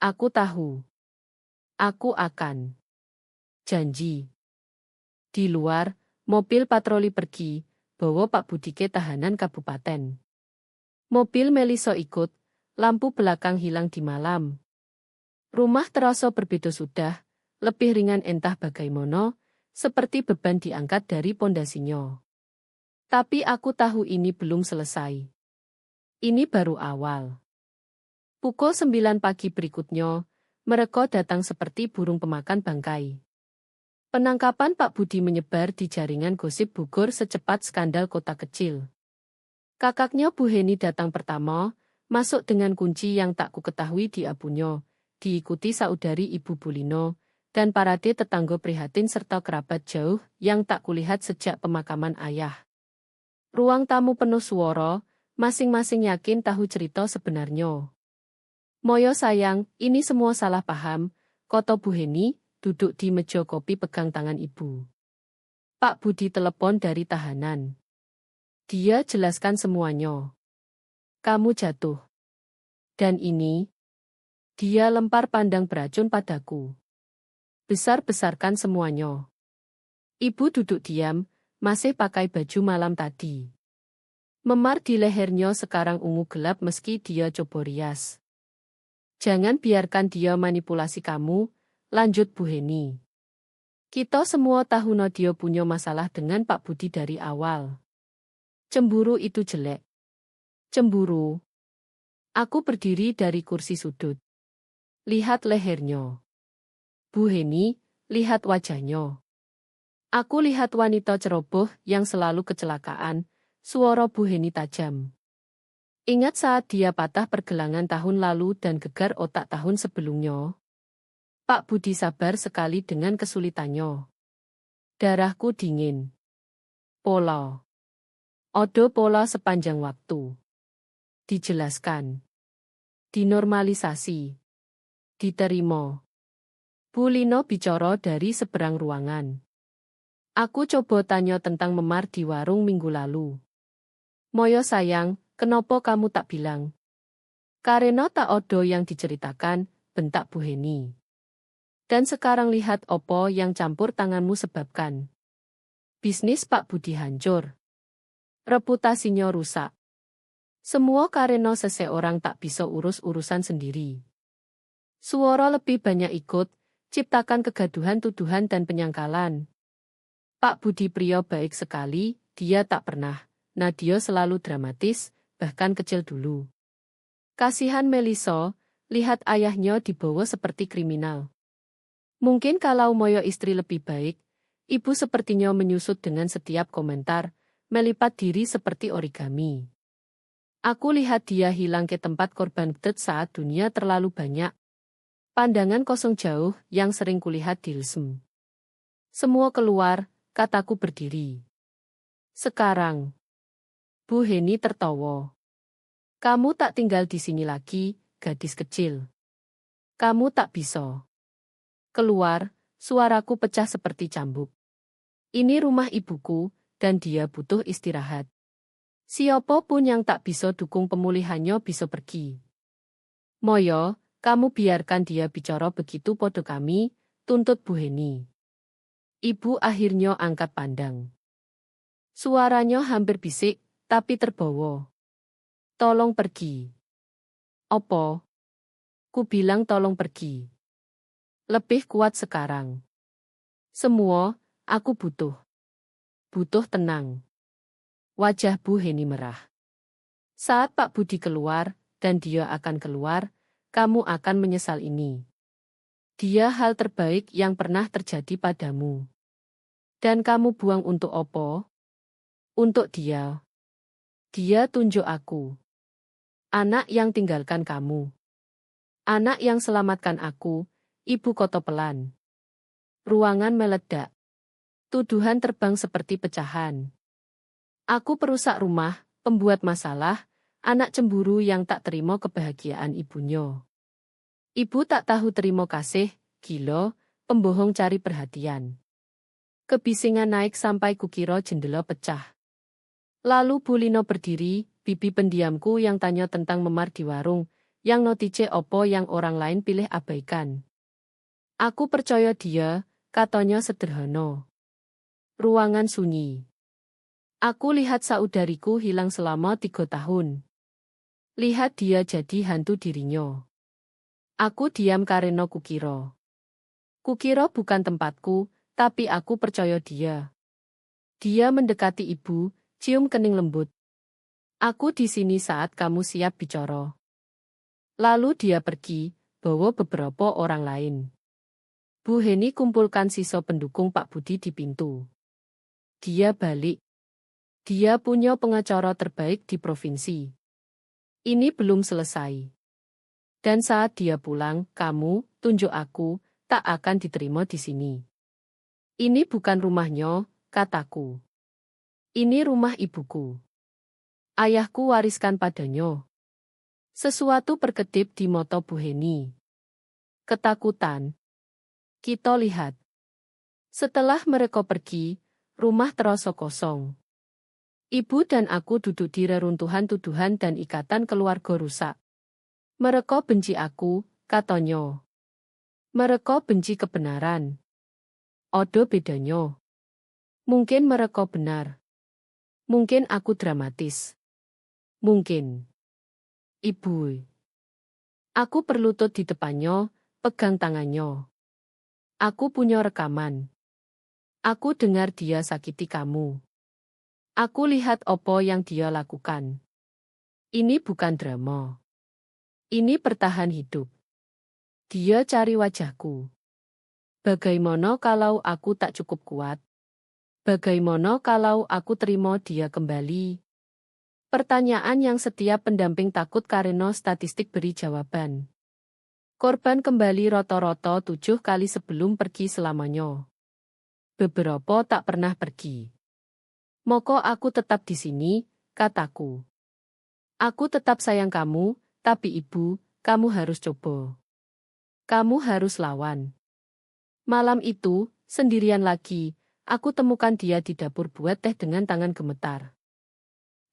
Aku tahu. Aku akan. Janji. Di luar, mobil patroli pergi, bawa Pak Budi ke tahanan kabupaten. Mobil Melisa ikut, lampu belakang hilang di malam. Rumah terasa berbeda sudah, lebih ringan entah bagaimana, seperti beban diangkat dari pondasinya. Tapi aku tahu ini belum selesai. Ini baru awal. Pukul 9 pagi berikutnya, mereka datang seperti burung pemakan bangkai. Penangkapan Pak Budi menyebar di jaringan gosip Bogor secepat skandal kota kecil. Kakaknya Bu Heni datang pertama, masuk dengan kunci yang tak kuketahui di abunya, diikuti saudari Ibu Bulino, dan parade tetangga prihatin serta kerabat jauh yang tak kulihat sejak pemakaman ayah. Ruang tamu penuh suara, masing-masing yakin tahu cerita sebenarnya. Moyo sayang, ini semua salah paham, kata Bu Heni, duduk di meja kopi pegang tangan ibu. Pak Budi telepon dari tahanan. Dia jelaskan semuanya. Kamu jatuh. Dan ini, dia lempar pandang beracun padaku. Besar-besarkan semuanya. Ibu duduk diam, masih pakai baju malam tadi. Memar di lehernya sekarang ungu gelap meski dia coba rias. Jangan biarkan dia manipulasi kamu, lanjut Bu Heni. Kita semua tahu dia punya masalah dengan Pak Budi dari awal. Cemburu itu jelek. Cemburu. Aku berdiri dari kursi sudut. Lihat lehernya. Bu Heni, lihat wajahnya. Aku lihat wanita ceroboh yang selalu kecelakaan, suara Bu Heni tajam. Ingat saat dia patah pergelangan tahun lalu dan gegar otak tahun sebelumnya? Pak Budi sabar sekali dengan kesulitannya. Darahku dingin. Pola. Odo pola sepanjang waktu. Dijelaskan. Dinormalisasi. Diterima. Bu Lino bicara dari seberang ruangan. Aku coba tanya tentang Memar di warung minggu lalu. Moyo sayang, kenapa kamu tak bilang? Karena tak odo yang diceritakan, bentak Bu Heni. Dan sekarang lihat opo yang campur tanganmu sebabkan. Bisnis Pak Budi hancur. Reputasinya rusak. Semua karena seseorang tak bisa urus urusan sendiri. Suara lebih banyak ikut, ciptakan kegaduhan tuduhan dan penyangkalan. Pak Budi pria baik sekali, dia tak pernah. Dia selalu dramatis, bahkan kecil dulu. Kasihan Melisa, lihat ayahnya dibawa seperti kriminal. Mungkin kalau Moyo istri lebih baik, ibu sepertinya menyusut dengan setiap komentar, melipat diri seperti origami. Aku lihat dia hilang ke tempat korban betet saat dunia terlalu banyak. Pandangan kosong jauh yang sering kulihat di Lsem. Semua keluar, kataku berdiri. Sekarang. Bu Heni tertawa. Kamu tak tinggal di sini lagi, gadis kecil. Kamu tak bisa. Keluar, suaraku pecah seperti cambuk. Ini rumah ibuku, dan dia butuh istirahat. Siapapun yang tak bisa dukung pemulihannya bisa pergi. Moyo, kamu biarkan dia bicara begitu pada kami, tuntut Bu Heni. Ibu akhirnya angkat pandang. Suaranya hampir bisik, tapi terbawa. Tolong pergi. Opo? Ku bilang tolong pergi. Lebih kuat sekarang. Semua, aku butuh. Butuh tenang. Wajah Bu Heni merah. Saat Pak Budi keluar, dan dia akan keluar, kamu akan menyesal ini. Dia hal terbaik yang pernah terjadi padamu. Dan kamu buang untuk opo? Untuk dia. Dia tunjuk aku. Anak yang tinggalkan kamu. Anak yang selamatkan aku, ibu kota pelan. Ruangan meledak. Tuduhan terbang seperti pecahan. Aku perusak rumah, pembuat masalah, anak cemburu yang tak terima kebahagiaan ibunya. Ibu tak tahu terima kasih, gila, pembohong cari perhatian. Kebisingan naik sampai kukira jendela pecah. Lalu Bu Lino berdiri, bibi pendiamku yang tanya tentang Memar di warung, yang notice opo yang orang lain pilih abaikan. Aku percaya dia, katanya sederhana. Ruangan sunyi. Aku lihat saudariku hilang selama 3 tahun. Lihat dia jadi hantu dirinya. Aku diam karena kukira. Kukira bukan tempatku, tapi aku percaya dia. Dia mendekati ibu, cium kening lembut. Aku di sini saat kamu siap bicara. Lalu dia pergi, bawa beberapa orang lain. Bu Heni kumpulkan sisa pendukung Pak Budi di pintu. Dia balik. Dia punya pengacara terbaik di provinsi. Ini belum selesai. Dan saat dia pulang, kamu, tunjuk aku, tak akan diterima di sini. Ini bukan rumahnya, kataku. Ini rumah ibuku. Ayahku wariskan padanya. Sesuatu berkedip di mata Bu Heni. Ketakutan. Kita lihat. Setelah mereka pergi, rumah terasa kosong. Ibu dan aku duduk di reruntuhan tuduhan dan ikatan keluarga rusak. Mereka benci aku, katanya. Mereka benci kebenaran. Ada bedanya. Mungkin mereka benar. Mungkin aku dramatis. Mungkin. Ibu. Aku berlutut di depannya, pegang tangannya. Aku punya rekaman. Aku dengar dia sakiti kamu. Aku lihat apa yang dia lakukan. Ini bukan drama. Ini bertahan hidup. Dia cari wajahku. Bagaimana kalau aku tak cukup kuat? Bagaimana kalau aku terima dia kembali? Pertanyaan yang setiap pendamping takut karena statistik beri jawaban. Korban kembali rata-rata 7 kali sebelum pergi selamanya. Beberapa tak pernah pergi. Moko aku tetap di sini, kataku. Aku tetap sayang kamu, tapi ibu, kamu harus coba. Kamu harus lawan. Malam itu, sendirian lagi, aku temukan dia di dapur buat teh dengan tangan gemetar.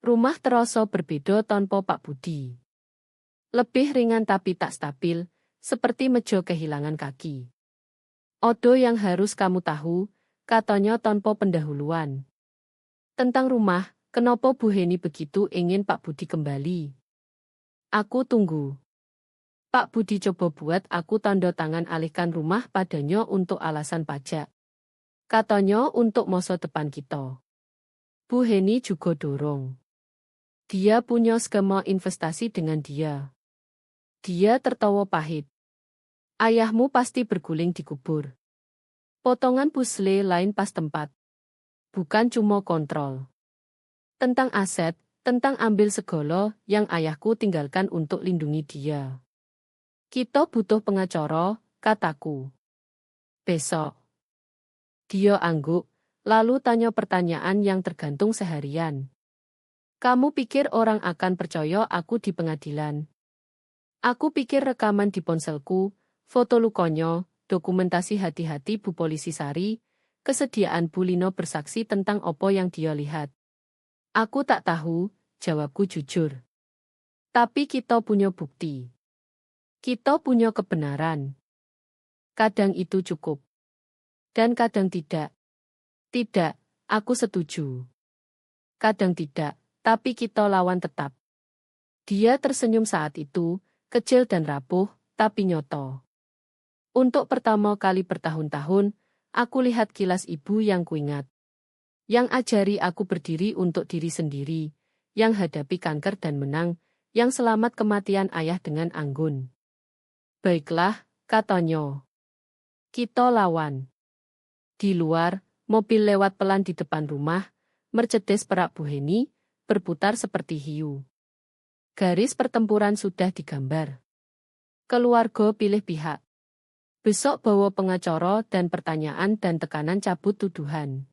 Rumah terasa berbeda tanpa Pak Budi. Lebih ringan tapi tak stabil, seperti meja kehilangan kaki. Odo yang harus kamu tahu, katanya tanpa pendahuluan. Tentang rumah, kenapa Bu Heni begitu ingin Pak Budi kembali? Aku tunggu. Pak Budi coba buat aku tanda tangan alihkan rumah padanya untuk alasan pajak. Katanya untuk masa depan kita. Bu Heni juga dorong. Dia punya skema investasi dengan dia. Dia tertawa pahit. Ayahmu pasti berguling di kubur. Potongan pusle lain pas tempat. Bukan cuma kontrol. Tentang aset, tentang ambil segala yang ayahku tinggalkan untuk lindungi dia. Kita butuh pengacara, kataku. Besok. Dia angguk, lalu tanya pertanyaan yang tergantung seharian. Kamu pikir orang akan percaya aku di pengadilan? Aku pikir rekaman di ponselku, foto lukonya, dokumentasi hati-hati Bu Polisi Sari, kesediaan Bu Lino bersaksi tentang apa yang dia lihat. Aku tak tahu, jawabku jujur. Tapi kita punya bukti. Kita punya kebenaran. Kadang itu cukup. Dan kadang tidak. Tidak, aku setuju. Kadang tidak, tapi kita lawan tetap. Dia tersenyum saat itu, kecil dan rapuh, tapi nyoto. Untuk pertama kali bertahun-tahun, aku lihat kilas ibu yang kuingat. Yang ajari aku berdiri untuk diri sendiri, yang hadapi kanker dan menang, yang selamat kematian ayah dengan anggun. Baiklah, katanya. Kita lawan. Di luar, mobil lewat pelan di depan rumah, Mercedes perak Bu Heni, berputar seperti hiu. Garis pertempuran sudah digambar. Keluarga pilih pihak. Besok bawa pengacara dan pertanyaan dan tekanan cabut tuduhan.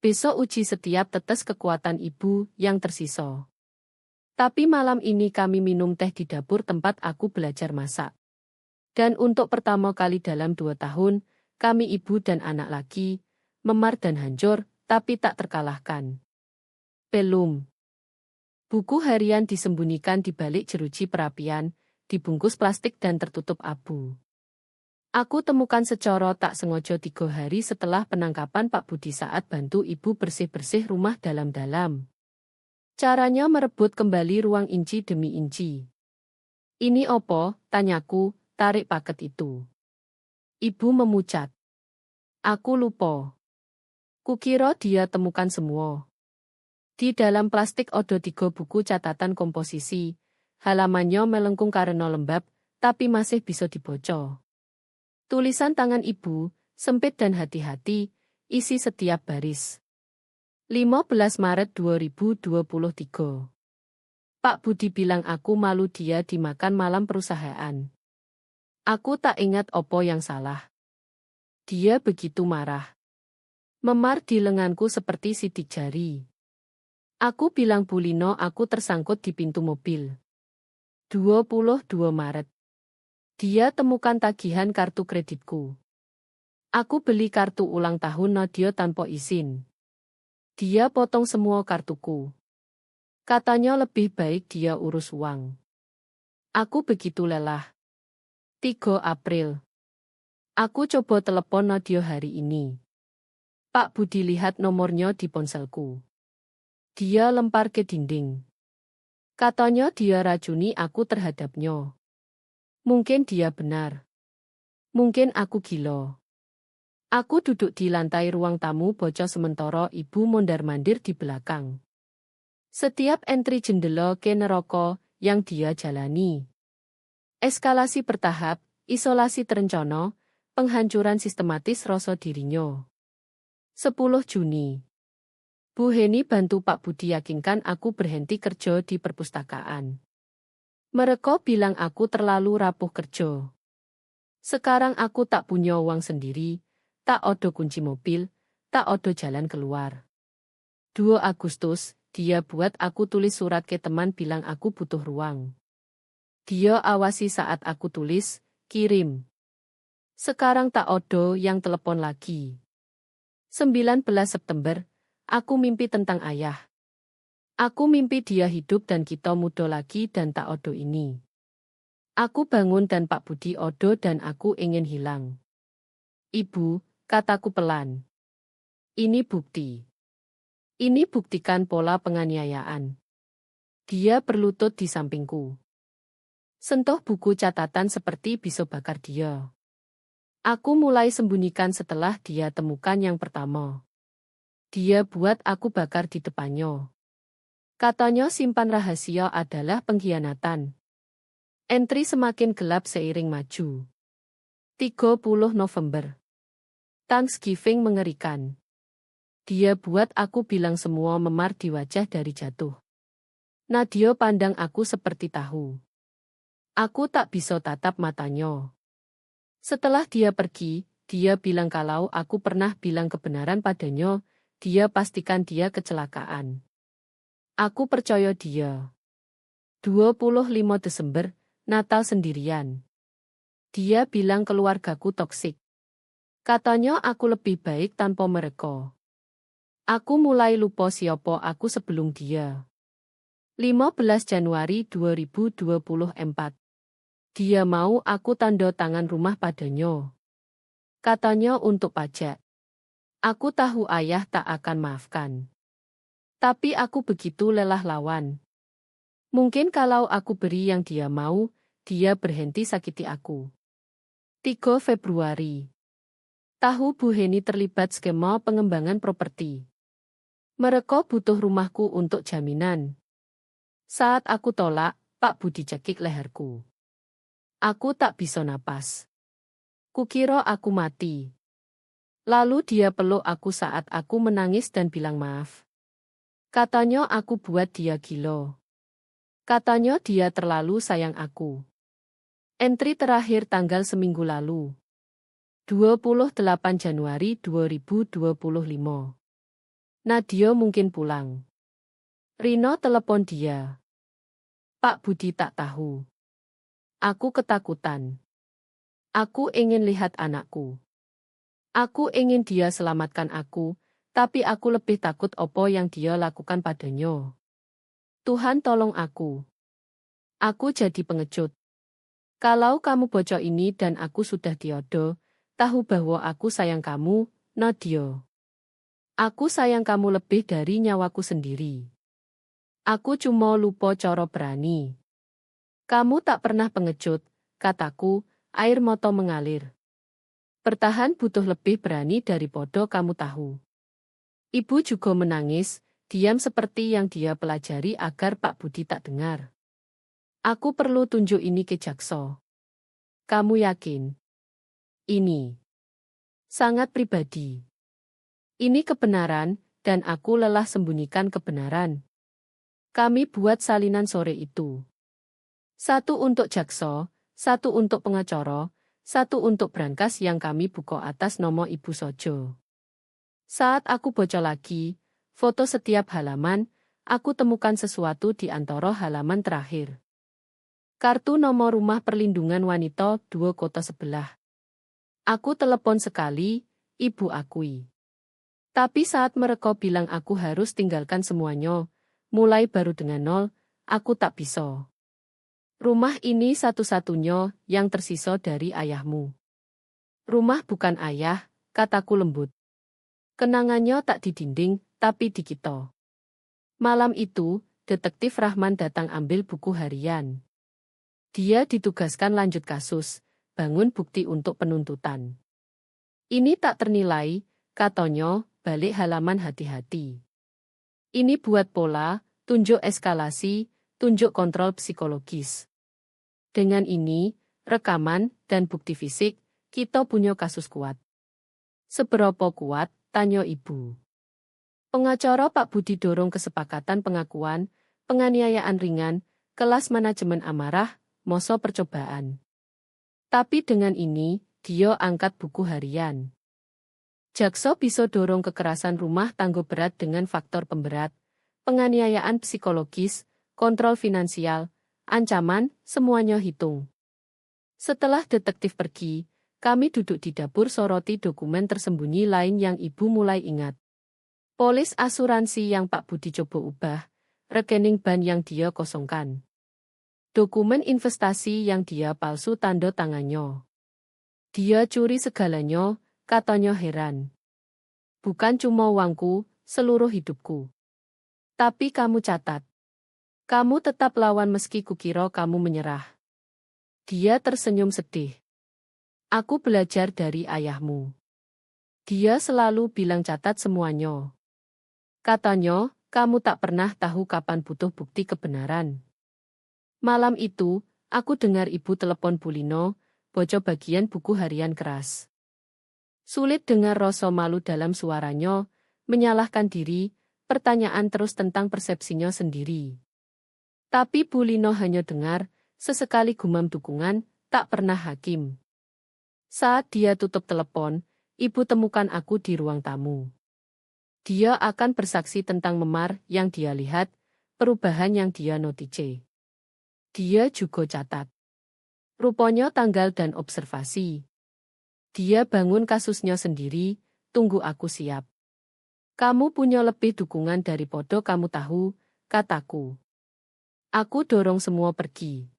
Besok uji setiap tetes kekuatan ibu yang tersisa. Tapi malam ini kami minum teh di dapur tempat aku belajar masak. Dan untuk pertama kali dalam 2 tahun, kami ibu dan anak lagi, memar dan hancur, tapi tak terkalahkan. Pelum. Buku harian disembunyikan di balik jeruji perapian, dibungkus plastik dan tertutup abu. Aku temukan secara tak sengaja 3 hari setelah penangkapan Pak Budi saat bantu ibu bersih-bersih rumah dalam-dalam. Caranya merebut kembali ruang inci demi inci. Ini opo, tanyaku, tarik paket itu. Ibu memucat. Aku lupa. Kukira dia temukan semua. Di dalam plastik ada 3 buku catatan komposisi. Halamannya melengkung karena lembab, tapi masih bisa dibaca. Tulisan tangan ibu, sempit dan hati-hati, isi setiap baris. 15 Maret 2023. Pak Budi bilang aku malu dia dimakan malam perusahaan. Aku tak ingat opo yang salah. Dia begitu marah. Memar di lenganku seperti sidik jari. Aku bilang Bu Lino aku tersangkut di pintu mobil. 22 Maret. Dia temukan tagihan kartu kreditku. Aku beli kartu ulang tahun Nadia tanpa izin. Dia potong semua kartuku. Katanya lebih baik dia urus uang. Aku begitu lelah. 3 April. Aku coba telepon Nadia hari ini. Pak Budi lihat nomornya di ponselku. Dia lempar ke dinding. Katanya dia racuni aku terhadapnya. Mungkin dia benar. Mungkin aku gila. Aku duduk di lantai ruang tamu bocah sementara ibu mondar-mandir di belakang. Setiap entry jendela ke neraka yang dia jalani. Eskalasi bertahap, isolasi terencana, penghancuran sistematis rasa dirinya. 10 Juni. Bu Heni bantu Pak Budi yakinkan aku berhenti kerja di perpustakaan. Mereka bilang aku terlalu rapuh kerja. Sekarang aku tak punya uang sendiri, tak ada kunci mobil, tak ada jalan keluar. 2 Agustus, dia buat aku tulis surat ke teman bilang aku butuh ruang. Dia awasi saat aku tulis, kirim. Sekarang tak ada yang telepon lagi. 19 September, aku mimpi tentang ayah. Aku mimpi dia hidup dan kita muda lagi dan tak ada ini. Aku bangun dan Pak Budi odo dan aku ingin hilang. Ibu, kataku pelan. Ini bukti. Ini buktikan pola penganiayaan. Dia berlutut di sampingku. Sentuh buku catatan seperti bisa bakar dia. Aku mulai sembunyikan setelah dia temukan yang pertama. Dia buat aku bakar di depannya. Katanya simpan rahasia adalah pengkhianatan. Entry semakin gelap seiring maju. 30 November. Thanksgiving mengerikan. Dia buat aku bilang semua memar di wajah dari jatuh. Nadia pandang aku seperti tahu. Aku tak bisa tatap matanya. Setelah dia pergi, dia bilang kalau aku pernah bilang kebenaran padanya, dia pastikan dia kecelakaan. Aku percaya dia. 25 Desember, Natal sendirian. Dia bilang keluargaku toksik. Katanya aku lebih baik tanpa mereka. Aku mulai lupa siapa aku sebelum dia. 15 Januari 2024. Dia mau aku tanda tangan rumah padanya. Katanya untuk pajak. Aku tahu ayah tak akan maafkan. Tapi aku begitu lelah lawan. Mungkin kalau aku beri yang dia mau, dia berhenti sakiti aku. 3 Februari. Tahu Bu Heni terlibat skema pengembangan properti. Mereka butuh rumahku untuk jaminan. Saat aku tolak, Pak Budi cekik leherku. Aku tak bisa napas. Kukira aku mati. Lalu dia peluk aku saat aku menangis dan bilang maaf. Katanya aku buat dia gila. Katanya dia terlalu sayang aku. Entry terakhir tanggal seminggu lalu. 28 Januari 2025. Nadia mungkin pulang. Rino telepon dia. Pak Budi tak tahu. Aku ketakutan. Aku ingin lihat anakku. Aku ingin dia selamatkan aku, tapi aku lebih takut apa yang dia lakukan padanya. Tuhan tolong aku. Aku jadi pengecut. Kalau kamu bocor ini dan aku sudah diodo, tahu bahwa aku sayang kamu, Nadia. Aku sayang kamu lebih dari nyawaku sendiri. Aku cuma lupa cara berani. Kamu tak pernah pengecut, kataku, air mata mengalir. Bertahan butuh lebih berani daripada kamu tahu. Ibu juga menangis, diam seperti yang dia pelajari agar Pak Budi tak dengar. Aku perlu tunjuk ini ke jaksa. Kamu yakin? Ini sangat pribadi. Ini kebenaran, dan aku lelah sembunyikan kebenaran. Kami buat salinan sore itu. Satu untuk jaksa, satu untuk pengacara, Satu untuk brankas yang kami buka atas nama Ibu Sojo. Saat aku baca lagi, foto setiap halaman, aku temukan sesuatu di antara halaman terakhir. Kartu nomor rumah perlindungan wanita 2 kota sebelah. Aku telepon sekali, ibu akui. Tapi saat mereka bilang aku harus tinggalkan semuanya, mulai baru dengan nol, aku tak bisa. Rumah ini satu-satunya yang tersisa dari ayahmu. Rumah bukan ayah, kataku lembut. Kenangannya tak di dinding, tapi di kita. Malam itu, Detektif Rahman datang ambil buku harian. Dia ditugaskan lanjut kasus, bangun bukti untuk penuntutan. Ini tak ternilai, katanya, balik halaman hati-hati. Ini buat pola, tunjuk eskalasi, tunjuk kontrol psikologis. Dengan ini, rekaman, dan bukti fisik, kita punya kasus kuat. Seberapa kuat, tanya ibu. Pengacara Pak Budi dorong kesepakatan pengakuan, penganiayaan ringan, kelas manajemen amarah, moso percobaan. Tapi dengan ini, dia angkat buku harian. Jaksa bisa dorong kekerasan rumah tangga berat dengan faktor pemberat, penganiayaan psikologis, kontrol finansial, ancaman, semuanya hitung. Setelah detektif pergi, kami duduk di dapur soroti dokumen tersembunyi lain yang ibu mulai ingat. Polis asuransi yang Pak Budi coba ubah, rekening bank yang dia kosongkan. Dokumen investasi yang dia palsu tanda tangannya. Dia curi segalanya, katanya heran. Bukan cuma uangku, seluruh hidupku. Tapi kamu catat. Kamu tetap lawan meski kukira kamu menyerah. Dia tersenyum sedih. Aku belajar dari ayahmu. Dia selalu bilang catat semuanya. Katanya, kamu tak pernah tahu kapan butuh bukti kebenaran. Malam itu, aku dengar ibu telepon Bulino, baca bagian buku harian keras. Sulit dengar rasa malu dalam suaranya, menyalahkan diri, pertanyaan terus tentang persepsinya sendiri. Tapi Bulino hanya dengar, sesekali gumam dukungan, tak pernah hakim. Saat dia tutup telepon, ibu temukan aku di ruang tamu. Dia akan bersaksi tentang memar yang dia lihat, perubahan yang dia notice. Dia juga catat. Rupanya tanggal dan observasi. Dia bangun kasusnya sendiri, tunggu aku siap. Kamu punya lebih dukungan daripada kamu tahu, kataku. Aku dorong semua pergi.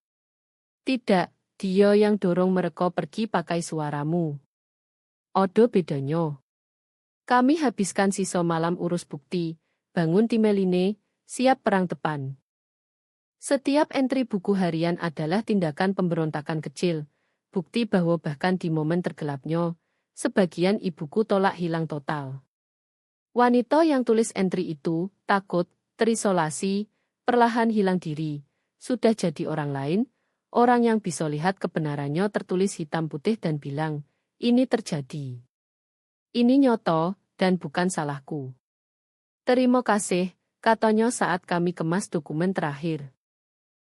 Tidak, dia yang dorong mereka pergi pakai suaramu. Odo bedanya. Kami habiskan sisa malam urus bukti, bangun timeline, siap perang depan. Setiap entry buku harian adalah tindakan pemberontakan kecil, bukti bahwa bahkan di momen tergelapnya, sebagian ibuku tolak hilang total. Wanita yang tulis entry itu, takut, terisolasi, perlahan hilang diri, sudah jadi orang lain, orang yang bisa lihat kebenarannya tertulis hitam putih dan bilang, ini terjadi. Ini nyoto, dan bukan salahku. Terima kasih, katanya saat kami kemas dokumen terakhir.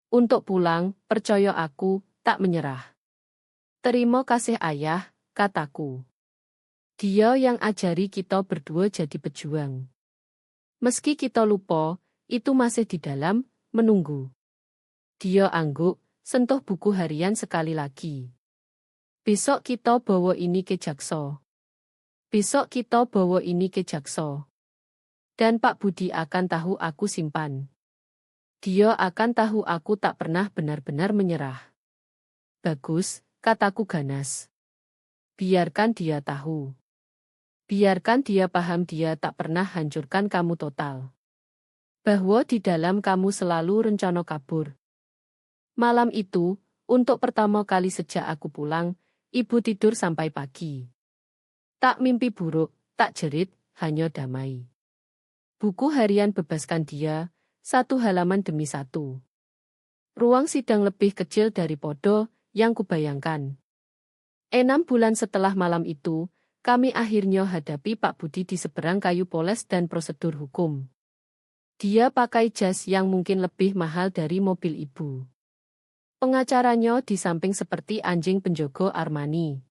Untuk pulang, percaya aku, tak menyerah. Terima kasih ayah, kataku. Dia yang ajari kita berdua jadi pejuang. Meski kita lupa, itu masih di dalam, menunggu. Dia angguk, sentuh buku harian sekali lagi. Besok kita bawa ini ke jaksa. Besok kita bawa ini ke jaksa. Dan Pak Budi akan tahu aku simpan. Dia akan tahu aku tak pernah benar-benar menyerah. Bagus, kataku ganas. Biarkan dia tahu. Biarkan dia paham dia tak pernah hancurkan kamu total. Bahwa di dalam kamu selalu rencana kabur. Malam itu, untuk pertama kali sejak aku pulang, ibu tidur sampai pagi. Tak mimpi buruk, tak jerit, hanya damai. Buku harian bebaskan dia, satu halaman demi satu. Ruang sidang lebih kecil dari podo yang kubayangkan. 6 bulan setelah malam itu, kami akhirnya hadapi Pak Budi di seberang kayu poles dan prosedur hukum. Dia pakai jas yang mungkin lebih mahal dari mobil ibu. Pengacaranya di samping seperti anjing penjogo Armani.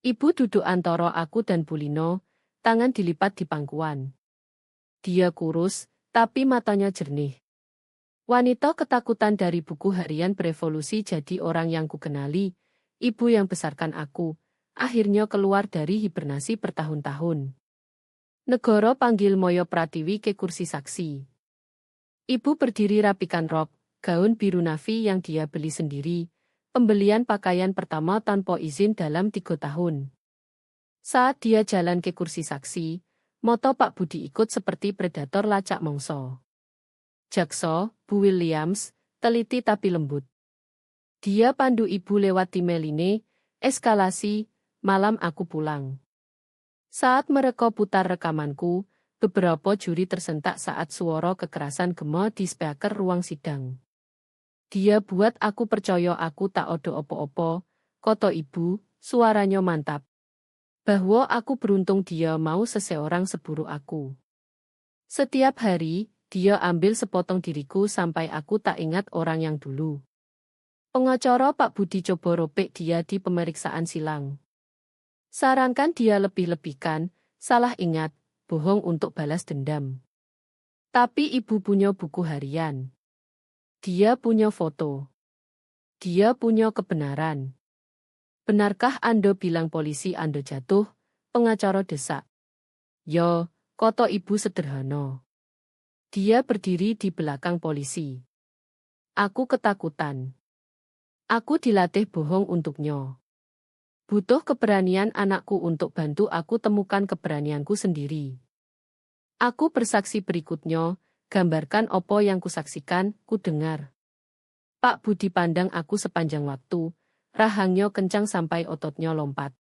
Ibu duduk antara aku dan Bulino, tangan dilipat di pangkuan. Dia kurus, tapi matanya jernih. Wanita ketakutan dari buku harian berevolusi jadi orang yang kukenali, ibu yang besarkan aku, akhirnya keluar dari hibernasi bertahun-tahun. Negoro panggil Moyo Pratiwi ke kursi saksi. Ibu berdiri rapikan rok, gaun biru navy yang dia beli sendiri, pembelian pakaian pertama tanpa izin dalam 3 tahun. Saat dia jalan ke kursi saksi, moto Pak Budi ikut seperti predator lacak mongso. Jaksa, Bu Williams, teliti tapi lembut. Dia pandu ibu lewat timeline, eskalasi, malam aku pulang. Saat mereka putar rekamanku, beberapa juri tersentak saat suara kekerasan gema di speaker ruang sidang. Dia buat aku percaya aku tak ada opo-opo, koto ibu, suaranya mantap. Bahwa aku beruntung dia mau seseorang seburuk aku. Setiap hari, dia ambil sepotong diriku sampai aku tak ingat orang yang dulu. Pengacara Pak Budi coba ropek dia di pemeriksaan silang. Sarankan dia lebih-lebihkan, salah ingat, bohong untuk balas dendam. Tapi ibu punya buku harian. Dia punya foto. Dia punya kebenaran. Benarkah Anda bilang polisi Anda jatuh? Pengacara desak. Yo, koto ibu sederhana. Dia berdiri di belakang polisi. Aku ketakutan. Aku dilatih bohong untuknya. Butuh keberanian anakku untuk bantu aku temukan keberanianku sendiri. Aku bersaksi berikutnya, gambarkan opo yang kusaksikan, ku dengar. Pak Budi pandang aku sepanjang waktu, rahangnya kencang sampai ototnya lompat.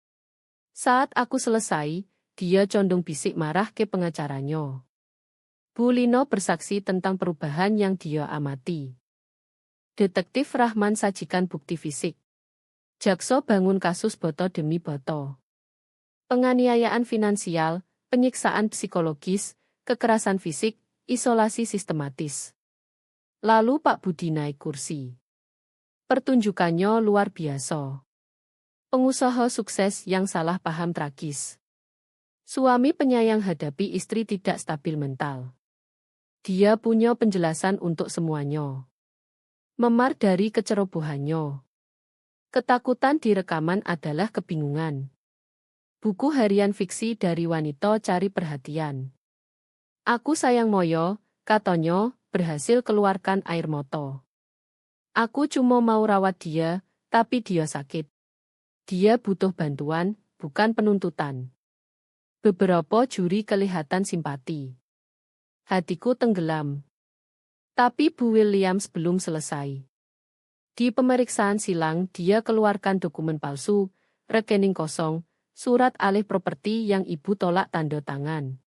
Saat aku selesai, dia condong bisik marah ke pengacaranya. Bu Lino bersaksi tentang perubahan yang dia amati. Detektif Rahman sajikan bukti fisik. Jaksa bangun kasus boto demi boto. Penganiayaan finansial, penyiksaan psikologis, kekerasan fisik, isolasi sistematis. Lalu Pak Budi naik kursi. Pertunjukannya luar biasa. Pengusaha sukses yang salah paham tragis. Suami penyayang hadapi istri tidak stabil mental. Dia punya penjelasan untuk semuanya. Memar dari kecerobohannya. Ketakutan di rekaman adalah kebingungan. Buku harian fiksi dari wanita cari perhatian. Aku sayang Moyo, katanya, berhasil keluarkan air mata. Aku cuma mau rawat dia, tapi dia sakit. Dia butuh bantuan, bukan penuntutan. Beberapa juri kelihatan simpati. Hatiku tenggelam. Tapi Bu Williams belum selesai. Di pemeriksaan silang, dia keluarkan dokumen palsu, rekening kosong, surat alih properti yang ibu tolak tanda tangan.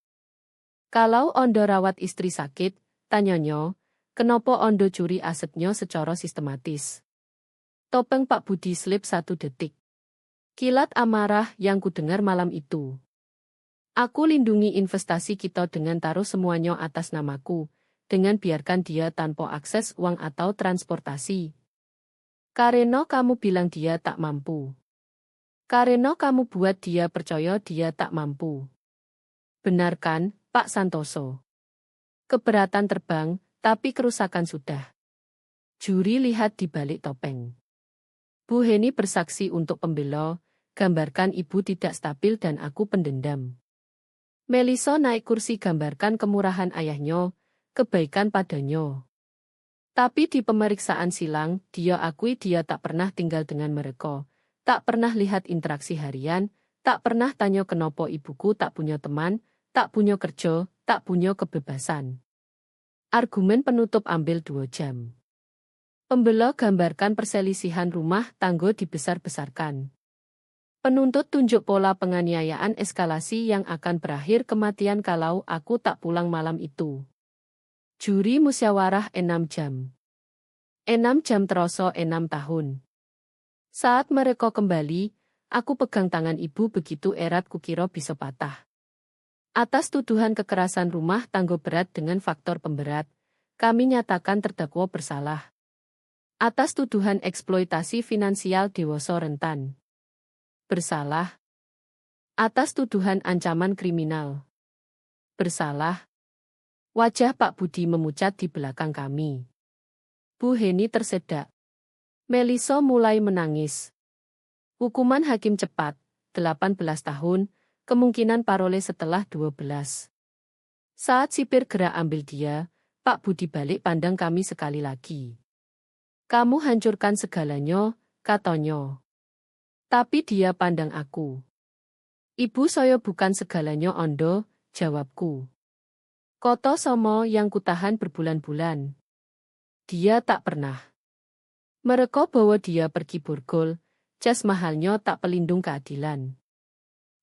Kalau Ondo rawat istri sakit, tanyanya, kenapa Ondo curi asetnya secara sistematis? Topeng Pak Budi selip 1 detik. Kilat amarah yang kudengar malam itu. Aku lindungi investasi kita dengan taruh semuanya atas namaku, dengan biarkan dia tanpa akses uang atau transportasi. Karena kamu bilang dia tak mampu. Karena kamu buat dia percaya dia tak mampu. Benar kan, Pak Santoso? Keberatan terbang, tapi kerusakan sudah. Juri lihat di balik topeng. Bu Heni bersaksi untuk pembela, gambarkan ibu tidak stabil dan aku pendendam. Melisa naik kursi gambarkan kemurahan ayahnya, kebaikan padanya. Tapi di pemeriksaan silang, dia akui dia tak pernah tinggal dengan mereka, tak pernah lihat interaksi harian, tak pernah tanya kenapa ibuku tak punya teman, tak punya kerja, tak punya kebebasan. Argumen penutup ambil 2 jam. Pembela gambarkan perselisihan rumah tangga dibesar-besarkan. Penuntut tunjuk pola penganiayaan eskalasi yang akan berakhir kematian kalau aku tak pulang malam itu. Juri musyawarah 6 jam. 6 jam terasa 6 tahun. Saat mereka kembali, aku pegang tangan ibu begitu erat kukira bisa patah. Atas tuduhan kekerasan rumah tangga berat dengan faktor pemberat, kami nyatakan terdakwa bersalah. Atas tuduhan eksploitasi finansial dewasa rentan. Bersalah. Atas tuduhan ancaman kriminal. Bersalah. Wajah Pak Budi memucat di belakang kami. Bu Heni tersedak. Melisa mulai menangis. Hukuman hakim cepat, 18 tahun, kemungkinan parole setelah 12. Saat sipir gerak ambil dia, Pak Budi balik pandang kami sekali lagi. Kamu hancurkan segalanya, katanya. Tapi dia pandang aku. Ibu saya bukan segalanya ondo, jawabku. Koto somo yang kutahan berbulan-bulan. Dia tak pernah. Mereka bawa dia pergi borgol, jas mahalnya tak pelindung keadilan.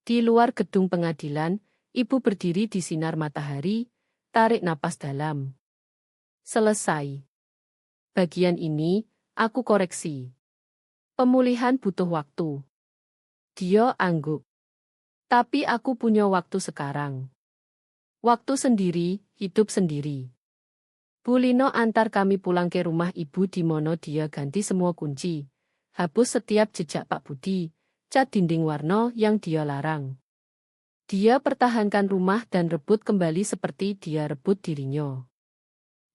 Di luar gedung pengadilan, ibu berdiri di sinar matahari, tarik napas dalam. Selesai. Bagian ini, aku koreksi. Pemulihan butuh waktu. Dia angguk. Tapi aku punya waktu sekarang. Waktu sendiri, hidup sendiri. Bu Lino antar kami pulang ke rumah ibu di mana dia ganti semua kunci. Hapus setiap jejak Pak Budi, cat dinding warna yang dia larang. Dia pertahankan rumah dan rebut kembali seperti dia rebut dirinya.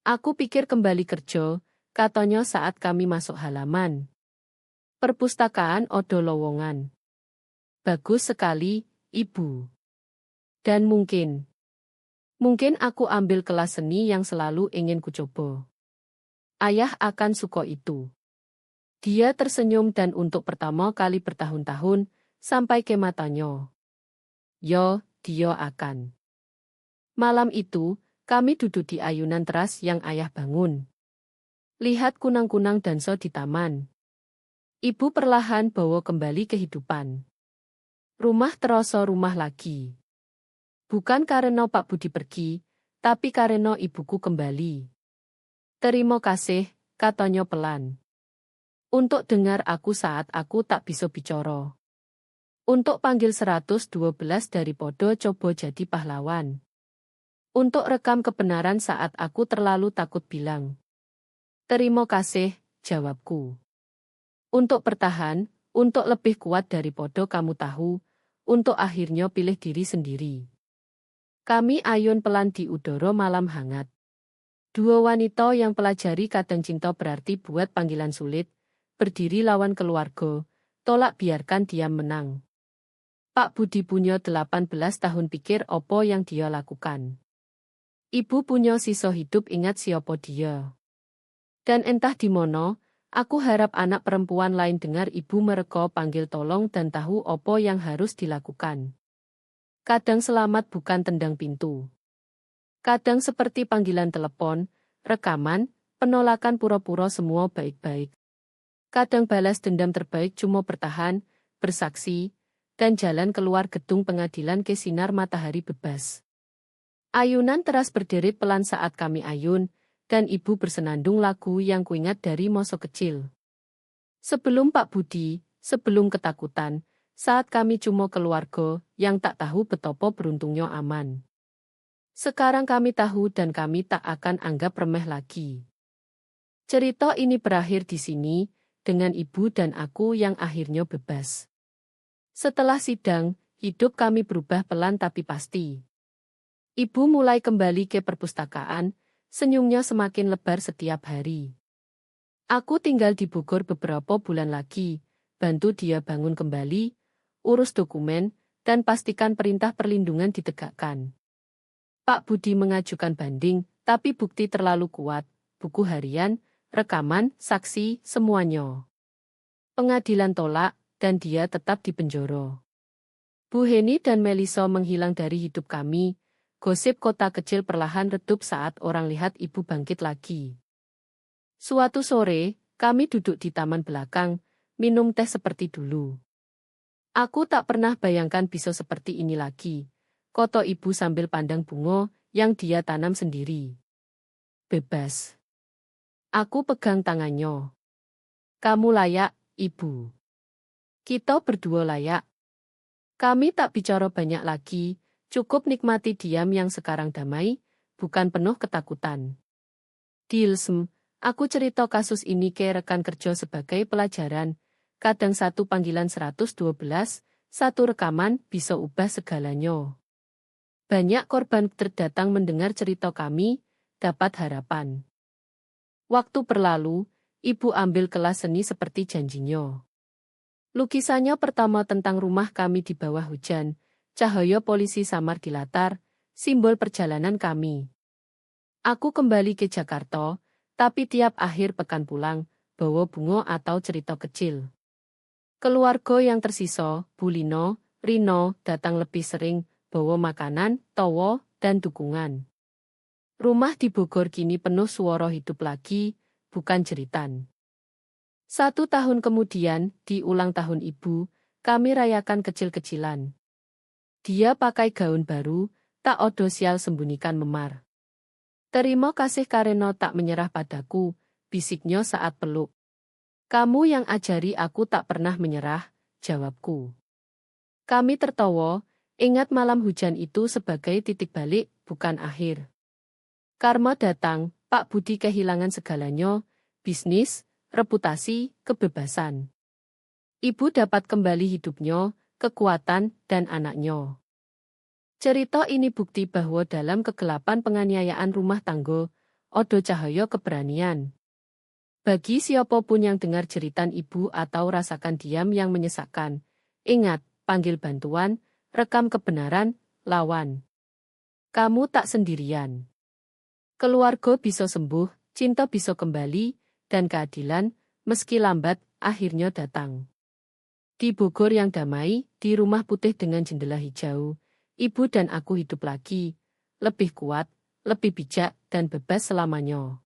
Aku pikir kembali kerja, katanya saat kami masuk halaman. Perpustakaan Odo Lowongan. Bagus sekali, Ibu. Dan mungkin aku ambil kelas seni yang selalu ingin kucoba. Ayah akan suka itu. Dia tersenyum dan untuk pertama kali bertahun-tahun, sampai ke matanya. Yo, dia akan. Malam itu, kami duduk di ayunan teras yang ayah bangun. Lihat kunang-kunang dansa di taman. Ibu perlahan bawa kembali kehidupan. Rumah terasa rumah lagi. Bukan karena Pak Budi pergi, tapi karena ibuku kembali. Terima kasih, katanya pelan. Untuk dengar aku saat aku tak bisa bicara. Untuk panggil 112 dari Podo coba jadi pahlawan. Untuk rekam kebenaran saat aku terlalu takut bilang. Terima kasih, jawabku. Untuk bertahan, untuk lebih kuat dari Podo kamu tahu, untuk akhirnya pilih diri sendiri. Kami ayun pelan di udara malam hangat. Dua wanita yang pelajari kadang cinta berarti buat panggilan sulit, berdiri lawan keluarga, tolak biarkan diam menang. Pak Budi punya 18 tahun pikir opo yang dia lakukan. Ibu punya sisa hidup ingat siapa dia. Dan entah di mono, aku harap anak perempuan lain dengar ibu mereka panggil tolong dan tahu opo yang harus dilakukan. Kadang selamat bukan tendang pintu. Kadang seperti panggilan telepon, rekaman, penolakan pura-pura semua baik-baik. Kadang balas dendam terbaik cuma bertahan, bersaksi, dan jalan keluar gedung pengadilan ke sinar matahari bebas. Ayunan teras berderet pelan saat kami ayun, dan ibu bersenandung lagu yang kuingat dari masa kecil. Sebelum Pak Budi, sebelum ketakutan, saat kami cuma keluarga yang tak tahu betapa beruntungnya aman. Sekarang kami tahu dan kami tak akan anggap remeh lagi. Cerita ini berakhir di sini, dengan ibu dan aku yang akhirnya bebas. Setelah sidang, hidup kami berubah pelan tapi pasti. Ibu mulai kembali ke perpustakaan, senyumnya semakin lebar setiap hari. Aku tinggal di Bogor beberapa bulan lagi, bantu dia bangun kembali, urus dokumen, dan pastikan perintah perlindungan ditegakkan. Pak Budi mengajukan banding, tapi bukti terlalu kuat, buku harian, rekaman, saksi, semuanya. Pengadilan tolak, dan dia tetap di penjara. Bu Heni dan Melisa menghilang dari hidup kami. Gosip kota kecil perlahan redup saat orang lihat ibu bangkit lagi. Suatu sore, kami duduk di taman belakang, minum teh seperti dulu. Aku tak pernah bayangkan bisa seperti ini lagi, kata ibu sambil pandang bunga yang dia tanam sendiri. Bebas. Aku pegang tangannya. Kamu layak, ibu. Kita berdua layak. Kami tak bicara banyak lagi. Cukup nikmati diam yang sekarang damai, bukan penuh ketakutan. Dilsem, Aku cerita kasus ini ke rekan kerja sebagai pelajaran. Kadang satu panggilan 112, satu rekaman bisa ubah segalanya. Banyak korban terdatang mendengar cerita kami, dapat harapan. Waktu berlalu, ibu ambil kelas seni seperti janjinya. Lukisannya pertama tentang rumah kami di bawah hujan, cahaya polisi samar di latar, simbol perjalanan kami. Aku kembali ke Jakarta, tapi tiap akhir pekan pulang, bawa bunga atau cerita kecil. Keluarga yang tersisa, Bu Lino, Rino, datang lebih sering, bawa makanan, towo, dan dukungan. Rumah di Bogor kini penuh suara hidup lagi, bukan jeritan. 1 tahun kemudian, di ulang tahun ibu, kami rayakan kecil-kecilan. Dia pakai gaun baru, tak odo sial sembunyikan memar. Terima kasih karena tak menyerah padaku, bisiknya saat peluk. Kamu yang ajari aku tak pernah menyerah, jawabku. Kami tertawa, ingat malam hujan itu sebagai titik balik, bukan akhir. Karma datang, Pak Budi kehilangan segalanya, bisnis, reputasi, kebebasan. Ibu dapat kembali hidupnya, kekuatan, dan anaknya. Cerita ini bukti bahwa dalam kegelapan penganiayaan rumah tangga, odo cahaya keberanian. Bagi siapapun yang dengar jeritan ibu atau rasakan diam yang menyesakkan, ingat, panggil bantuan, rekam kebenaran, lawan. Kamu tak sendirian. Keluarga bisa sembuh, cinta bisa kembali, dan keadilan, meski lambat, akhirnya datang. Di Bogor yang damai, di rumah putih dengan jendela hijau, ibu dan aku hidup lagi, lebih kuat, lebih bijak, dan bebas selamanya.